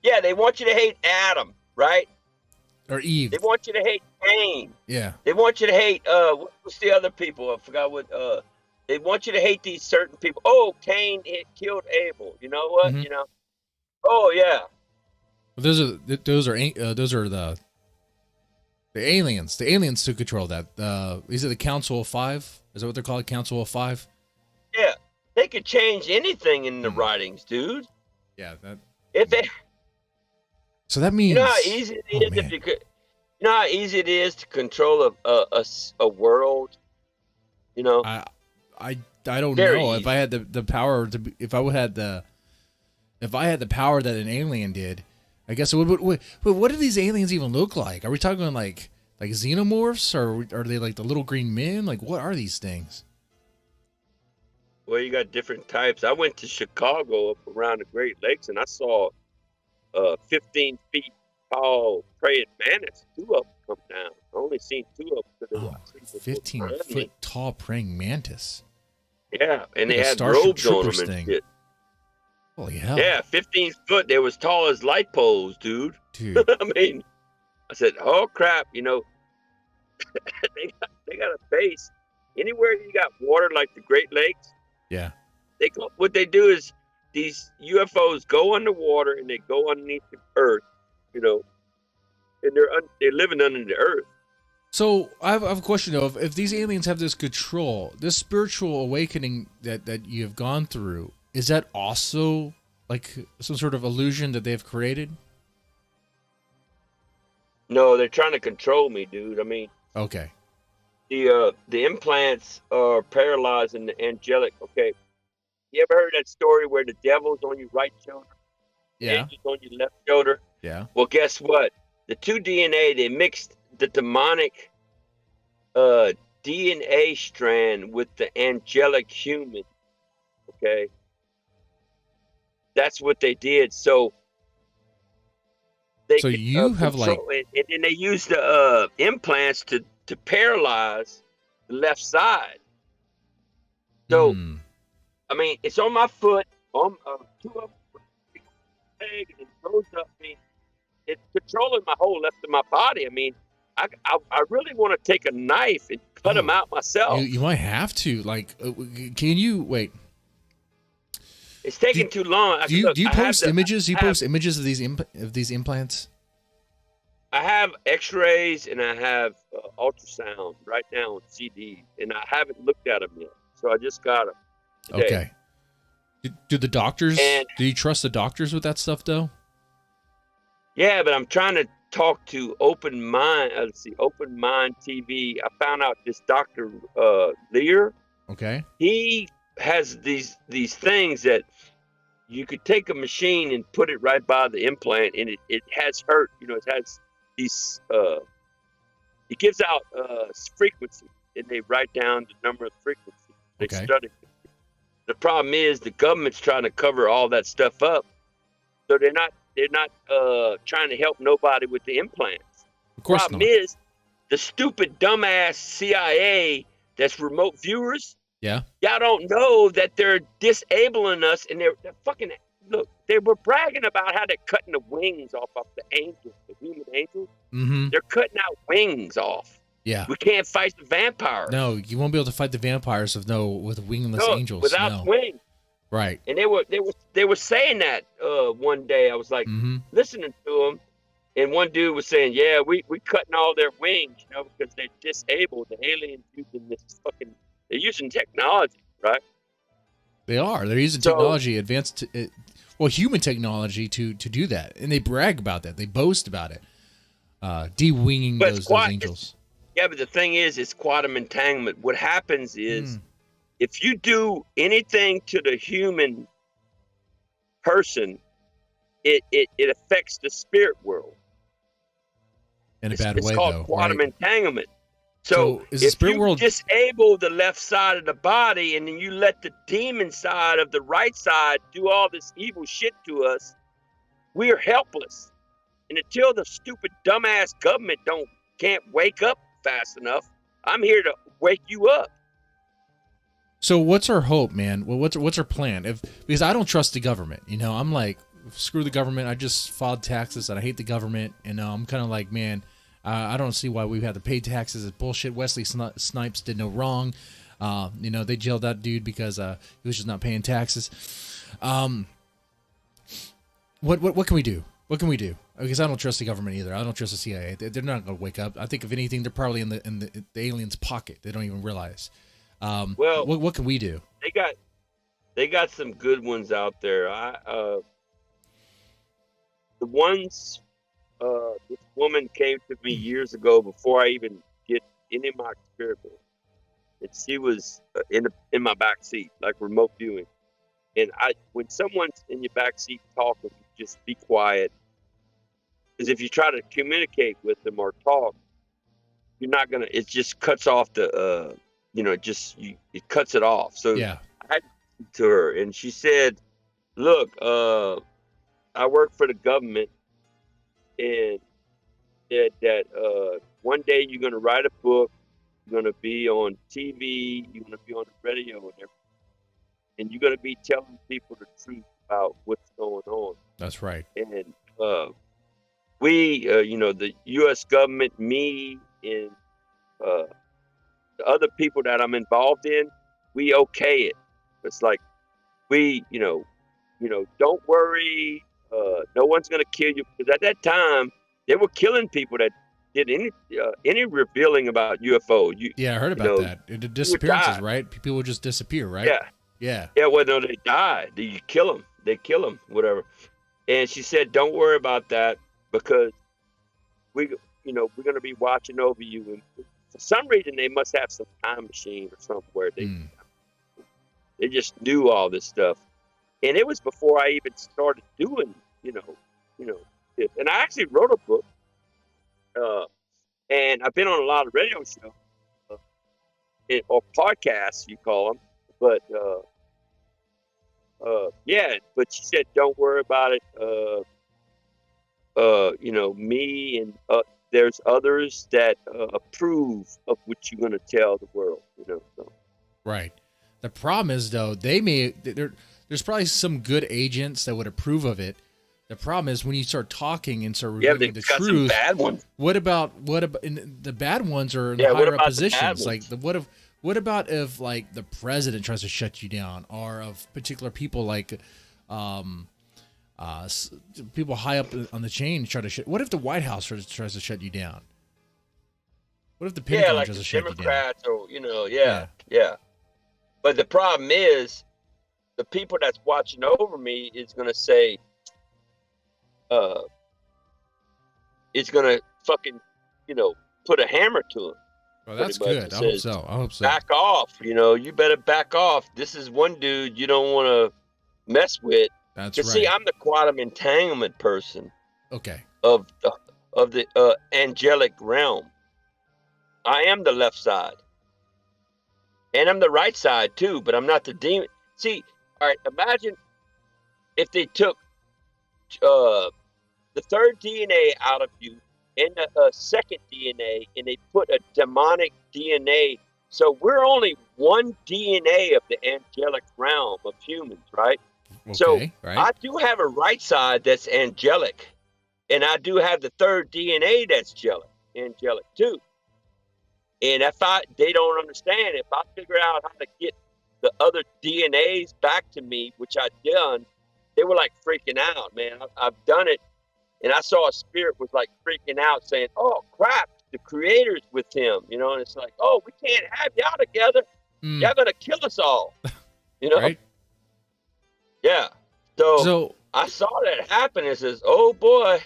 Speaker 2: Yeah, they want you to hate Adam, right?
Speaker 1: Or Eve.
Speaker 2: They want you to hate Cain.
Speaker 1: Yeah.
Speaker 2: They want you to hate what's the other people? I forgot what. They want you to hate these certain people. Oh, Cain killed Abel. You know what?
Speaker 1: Mm-hmm.
Speaker 2: Oh yeah.
Speaker 1: Those are the aliens. The aliens took control of that. Is it the Council of 5? Is that what they're called? Council of 5?
Speaker 2: Yeah, they could change anything in the writings, dude.
Speaker 1: Yeah, that.
Speaker 2: If it.
Speaker 1: So that means.
Speaker 2: You know how easy it is if you could. You know how easy it is to control a world.
Speaker 1: I I don't
Speaker 2: Very
Speaker 1: know
Speaker 2: easy.
Speaker 1: if I had the power to if I had the power that an alien did. I guess it would. What do these aliens even look like? Are we talking like xenomorphs, or are they like the little green men? Like, what are these things?
Speaker 2: Well, you got different types. I went to Chicago up around the Great Lakes, and I saw 15 feet tall praying mantis. Two of them come down. I only seen two of them because they were
Speaker 1: Oh,
Speaker 2: asleep.
Speaker 1: 15-foot tall praying mantis.
Speaker 2: Yeah, and
Speaker 1: Like
Speaker 2: they
Speaker 1: a
Speaker 2: had
Speaker 1: Starship
Speaker 2: robes on
Speaker 1: Troopers
Speaker 2: them and
Speaker 1: thing.
Speaker 2: shit.
Speaker 1: Holy hell.
Speaker 2: Yeah, 15 foot. They was tall as light poles, dude.
Speaker 1: Dude.
Speaker 2: I mean, I said, oh crap, they got a base. Anywhere you got water like the Great Lakes,
Speaker 1: Yeah.
Speaker 2: what they do is these UFOs go underwater and they go underneath the earth, and they're living under the earth.
Speaker 1: So I have a question though. If these aliens have this control, this spiritual awakening that you have gone through, is that also like some sort of illusion that they've created?
Speaker 2: No, they're trying to control me, dude. I mean,
Speaker 1: Okay.
Speaker 2: the implants are paralyzing the angelic. Okay, you ever heard that story where the devil's on your right shoulder, the
Speaker 1: Yeah.
Speaker 2: angel's on your left shoulder?
Speaker 1: Yeah.
Speaker 2: Well, guess what? The two DNA, they mixed the demonic DNA strand with the angelic human. Okay, that's what they did. So they could,
Speaker 1: you have
Speaker 2: control it, and then they used the implants to paralyze the left side. So I mean, it's on my foot, on two of them, leg, and it goes up. I mean, it's controlling my whole left of my body. I mean, I really want to take a knife and cut them out myself.
Speaker 1: You might have to. Like, can you wait?
Speaker 2: It's taking too long.
Speaker 1: Do you post images? Do you post images of these implants?
Speaker 2: I have X-rays and I have ultrasound right now on CD, and I haven't looked at them yet. So I just got them today.
Speaker 1: Okay. Do the doctors? Do you trust the doctors with that stuff though?
Speaker 2: Yeah, but I'm trying to talk to OpenMind. OpenMind TV. I found out this Dr. Lear.
Speaker 1: Okay.
Speaker 2: He has these things that you could take a machine and put it right by the implant, and it has hurt. It has these. It gives out frequency, and they write down the number of frequencies. They study. The problem is the government's trying to cover all that stuff up, so they're not trying to help nobody with the implants.
Speaker 1: Of course
Speaker 2: Problem is the stupid dumbass CIA that's remote viewers.
Speaker 1: Yeah.
Speaker 2: Y'all don't know that they're disabling us, and they're fucking look. They were bragging about how they're cutting the wings off of the angels, the human angels.
Speaker 1: Mm-hmm.
Speaker 2: They're cutting out wings off.
Speaker 1: Yeah.
Speaker 2: We can't fight the vampires.
Speaker 1: No, you won't be able to fight the vampires with wingless angels.
Speaker 2: Without wings.
Speaker 1: Right.
Speaker 2: And they were saying that one day. I was like listening to them, and one dude was saying, "Yeah, we cutting all their wings, because they're disabled. The aliens using this fucking. They're using technology, right?
Speaker 1: They are. They're using technology, advanced, human technology to do that, and they brag about that. They boast about it. De-winging those angels.
Speaker 2: Yeah, but the thing is, it's quantum entanglement. What happens is, if you do anything to the human person, it affects the spirit world.
Speaker 1: In a bad way, though.
Speaker 2: It's called quantum entanglement. So
Speaker 1: is the spirit world
Speaker 2: disable the left side of the body, and then you let the demon side of the right side do all this evil shit to us, we're helpless. And until the stupid dumbass government can't wake up fast enough, I'm here to wake you up.
Speaker 1: So what's our hope, man? Well, what's our plan? Because I don't trust the government. I'm like, screw the government. I just filed taxes and I hate the government. And I'm kind of like, man, I don't see why we have to pay taxes. It's bullshit. Wesley Snipes did no wrong. They jailed that dude because he was just not paying taxes. What can we do? What can we do? Because I don't trust the government either. I don't trust the CIA. They're not going to wake up. I think if anything, they're probably in the aliens' pocket. They don't even realize. What can we do?
Speaker 2: They got some good ones out there. The ones this woman came to me years ago before I even get any of my experiments, and she was in my back seat, like remote viewing. And when someone's in your back seat talking, just be quiet. Because if you try to communicate with them or talk, you're not gonna. It just cuts off the, it cuts it off. So
Speaker 1: Yeah.
Speaker 2: I had to speak to her, and she said, "Look, I work for the government, and that one day you're gonna write a book, you're gonna be on TV, you're gonna be on the radio, and everything, and you're gonna be telling people the truth about what's going on."
Speaker 1: That's right.
Speaker 2: And we, the U.S. government, me, and the other people that I'm involved in, we okay it. It's like we, don't worry. No one's gonna kill you, because at that time they were killing people that did any revealing about UFO.
Speaker 1: I heard about that. The disappearances, right? People would just disappear, right?
Speaker 2: Yeah. Well, no, they died. You kill them. They kill them, whatever. And she said, "Don't worry about that, because we're going to be watching over you." And for some reason, they must have some time machine or something where they just knew all this stuff. And it was before I even started doing, this. And I actually wrote a book, and I've been on a lot of radio shows or podcasts, you call them. But but she said, "Don't worry about it. Me and there's others that approve of what you're going to tell the world." So.
Speaker 1: Right. The problem is, though, there's probably some good agents that would approve of it. The problem is when you start talking and start revealing the truth.
Speaker 2: Some bad ones.
Speaker 1: What about and the bad ones are in higher up positions? Like what about if like the president tries to shut you down, or of particular people like people high up on the chain try to shut? What if the White House tries to shut you down? What if the Pentagon tries to shut you down?
Speaker 2: Democrats, or yeah. But the problem is, the people that's watching over me is going to say, it's going to fucking, put a hammer to him.
Speaker 1: Well, that's good. I hope so.
Speaker 2: Back off. You better back off. This is one dude you don't want to mess with.
Speaker 1: That's right.
Speaker 2: See, I'm the quantum entanglement person.
Speaker 1: Okay.
Speaker 2: Of the angelic realm. I am the left side. And I'm the right side too, but I'm not the demon. See, all right, imagine if they took the third DNA out of you and the second DNA, and they put a demonic DNA. So we're only one DNA of the angelic realm of humans, right?
Speaker 1: Okay,
Speaker 2: so
Speaker 1: right.
Speaker 2: I do have a right side that's angelic, and I do have the third DNA that's angelic too. And if they don't understand, if I figure out how to get the other DNAs back to me, which I've done, they were like freaking out, man. I've done it. And I saw a spirit was like freaking out saying, "Oh crap, the creator's with him," and it's like, "Oh, we can't have y'all together. Y'all gonna kill us all,"
Speaker 1: Right?
Speaker 2: Yeah. So I saw that happen and says, "Oh boy."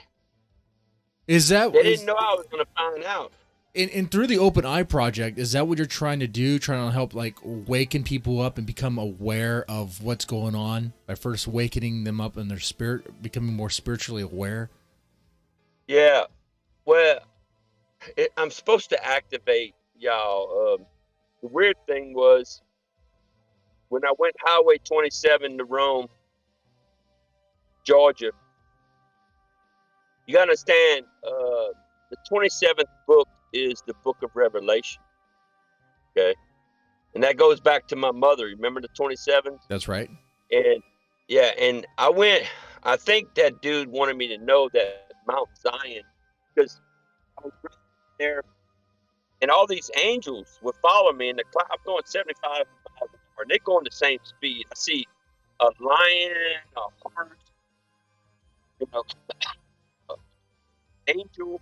Speaker 1: They
Speaker 2: didn't know I was gonna find out.
Speaker 1: And through the OpenEye project, is that what you're trying to do? Trying to help like waken people up and become aware of what's going on by first wakening them up in their spirit, becoming more spiritually aware?
Speaker 2: Yeah. Well, I'm supposed to activate y'all. The weird thing was when I went Highway 27 to Rome, Georgia, you gotta understand, the 27th book is the book of Revelation. Okay. And that goes back to my mother. Remember the 27th?
Speaker 1: That's right.
Speaker 2: And and I think that dude wanted me to know that Mount Zion, because I was there and all these angels would follow me in the cloud. I'm going 75 miles an hour, and they're going the same speed. I see a lion, a horse, angel,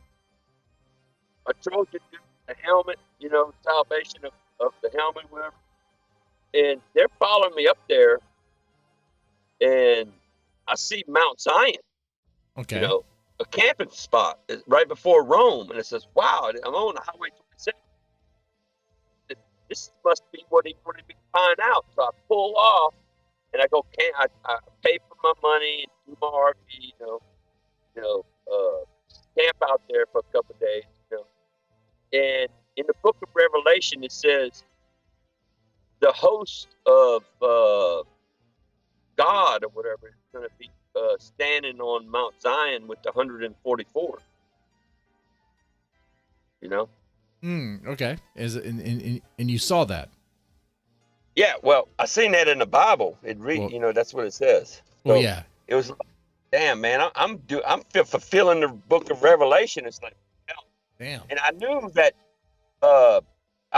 Speaker 2: a Trojan, a helmet, salvation of the helmet, whatever. And they're following me up there, and I see Mount Zion.
Speaker 1: Okay.
Speaker 2: A camping spot right before Rome, and it says, "Wow, I'm on the Highway 27. This this must be what he wanted me to find out. So I pull off, and I go, I pay for my money and do my RV, camp out there for a couple of days, And in the book of Revelation, it says the host of God or whatever is going to be standing on Mount Zion with the 144.
Speaker 1: Okay. And you saw that?
Speaker 2: Yeah. Well, I seen that in the Bible. That's what it says.
Speaker 1: Well, yeah.
Speaker 2: It was, damn, man. I'm fulfilling the book of Revelation. It's like,
Speaker 1: damn.
Speaker 2: And I knew that I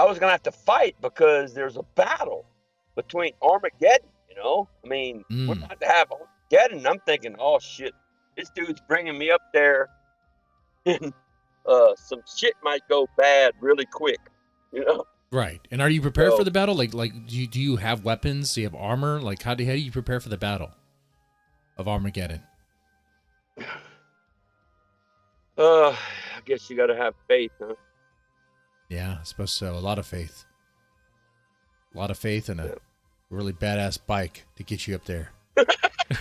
Speaker 2: was gonna have to fight because there's a battle between Armageddon. We're about to have Armageddon. I'm thinking, oh shit, this dude's bringing me up there, and some shit might go bad really quick.
Speaker 1: Right. And are you prepared for the battle? Like, do you have weapons? Do you have armor? Like, how do you prepare for the battle of Armageddon?
Speaker 2: I guess you got to have faith, huh?
Speaker 1: Yeah, I suppose so. A lot of faith. A lot of faith and a really badass bike to get you up there.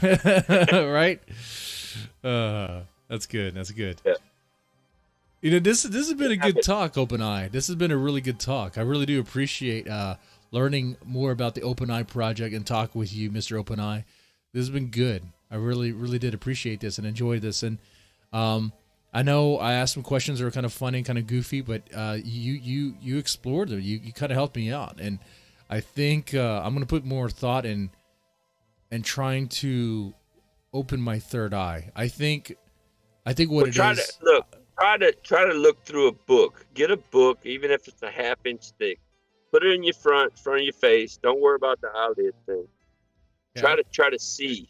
Speaker 1: Right? That's good. That's good.
Speaker 2: Yeah.
Speaker 1: This has been a good talk, OpenEye. This has been a really good talk. I really do appreciate learning more about the OpenEye project and talk with you, Mr. OpenEye. This has been good. I really, really did appreciate this and enjoy this. And I know I asked some questions that were kind of funny, kind of goofy, but you explored them. You kind of helped me out, and I think I'm going to put more thought in trying to open my third eye. I think what
Speaker 2: try to look through a book. Get a book, even if it's a half-inch thick. Put it in your front of your face. Don't worry about the eyelid thing. Yeah. Try to see.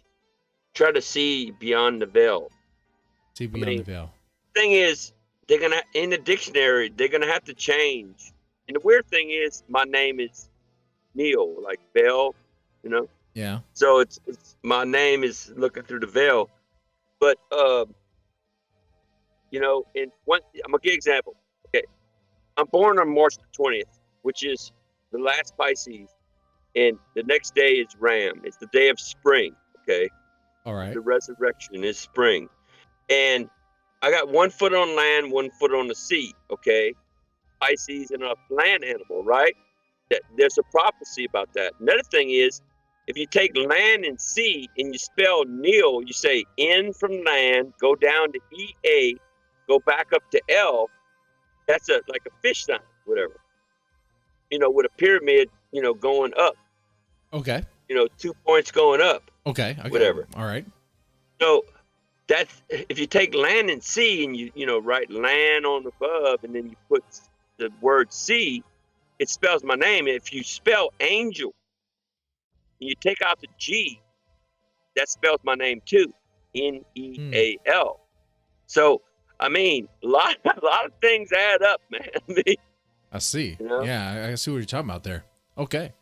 Speaker 2: Try to see beyond the veil.
Speaker 1: See beyond the veil.
Speaker 2: Thing is, they're gonna in the dictionary. They're gonna have to change. And the weird thing is, my name is Neil, like Bell.
Speaker 1: Yeah.
Speaker 2: So it's my name is looking through the veil, but and one I'm gonna give an example. Okay, I'm born on March the 20th, which is the last Pisces, and the next day is Ram. It's the day of spring. Okay.
Speaker 1: All right.
Speaker 2: The resurrection is spring, and I got 1 foot on land, 1 foot on the sea. Okay, Pisces and a land animal, right? There's a prophecy about that. Another thing is, if you take land and sea and you spell Neil, you say N from land, go down to EA, go back up to L. That's like a fish sign, whatever. With a pyramid, going up.
Speaker 1: Okay.
Speaker 2: 2 points going up.
Speaker 1: Okay.
Speaker 2: Whatever.
Speaker 1: All right.
Speaker 2: So that's if you take land and sea and you write land on above and then you put the word sea, it spells my name. If you spell angel and you take out the G, that spells my name too. Neal. So a lot of things add up, man.
Speaker 1: I see. Yeah, I see what you're talking about there. Okay.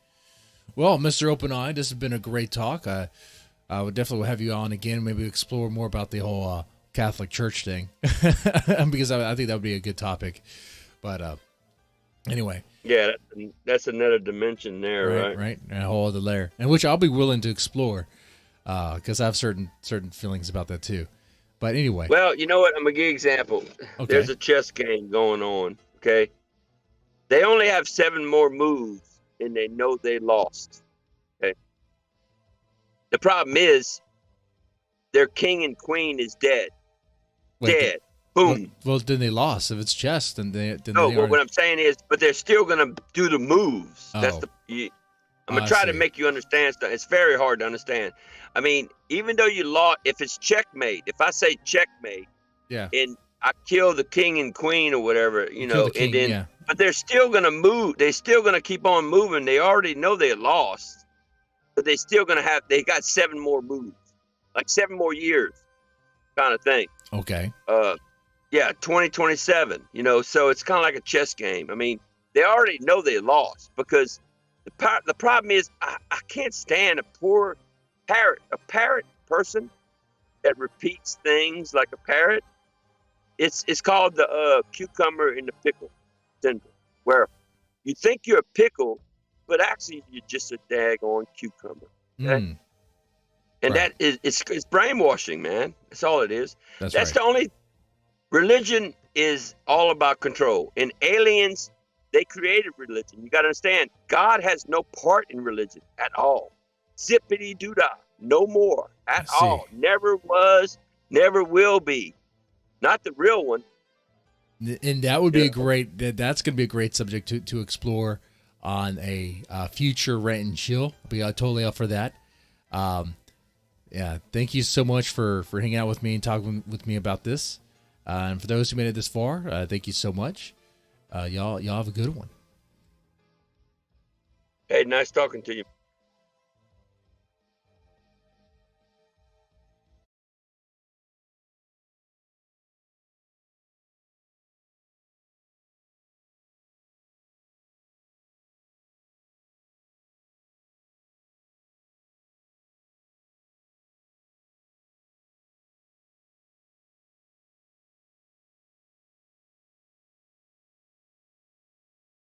Speaker 1: Well, Mr. OpenEye, this has been a great talk. I would definitely have you on again, maybe explore more about the whole Catholic Church thing, because I think that would be a good topic. But anyway.
Speaker 2: Yeah, that's another dimension there, right?
Speaker 1: Right, and a whole other layer, and which I'll be willing to explore, because I have certain feelings about that too. But anyway.
Speaker 2: Well, you know what? I'm going to give you an example. Okay. There's a chess game going on, okay? They only have 7 more moves, and they know they lost, okay? The problem is their king and queen is dead. Dead. Boom.
Speaker 1: Well, then they lost. If it's chess, then they
Speaker 2: what I'm saying is, but they're still going to do the moves.
Speaker 1: Oh.
Speaker 2: That's I'm going to try to make you understand stuff. It's very hard to understand. Even though you lost, if it's checkmate, if I say checkmate,
Speaker 1: yeah,
Speaker 2: and I kill the king and queen or whatever, but they're still going to move. They're still going to keep on moving. They already know they lost, but they still going to they got 7 more moves, like 7 more years kind of thing.
Speaker 1: Okay.
Speaker 2: 2027, so it's kind of like a chess game. They already know they lost because the problem is I can't stand a poor parrot, a parrot person that repeats things like a parrot. It's called the cucumber in the pickle syndrome, where You think you're a pickle, but actually you're just a daggone cucumber. Okay?
Speaker 1: Mm,
Speaker 2: And
Speaker 1: right.
Speaker 2: that is it's brainwashing, man. That's all it is.
Speaker 1: That's
Speaker 2: That's
Speaker 1: right.
Speaker 2: the only religion is all about control. And aliens, they created religion. You got to understand, God has no part in religion at all. Zippity doo dah, no more
Speaker 1: I
Speaker 2: at
Speaker 1: see.
Speaker 2: all. Never was, never will be. Not the real one.
Speaker 1: And that would be
Speaker 2: Yeah.
Speaker 1: a great. That's going to be a great subject to explore on a future Rant and Chill. I'll be totally up for that. Yeah, thank you so much for hanging out with me and talking with me about this. And for those who made it this far, thank you so much. Y'all have a good one.
Speaker 2: Hey, nice talking to you.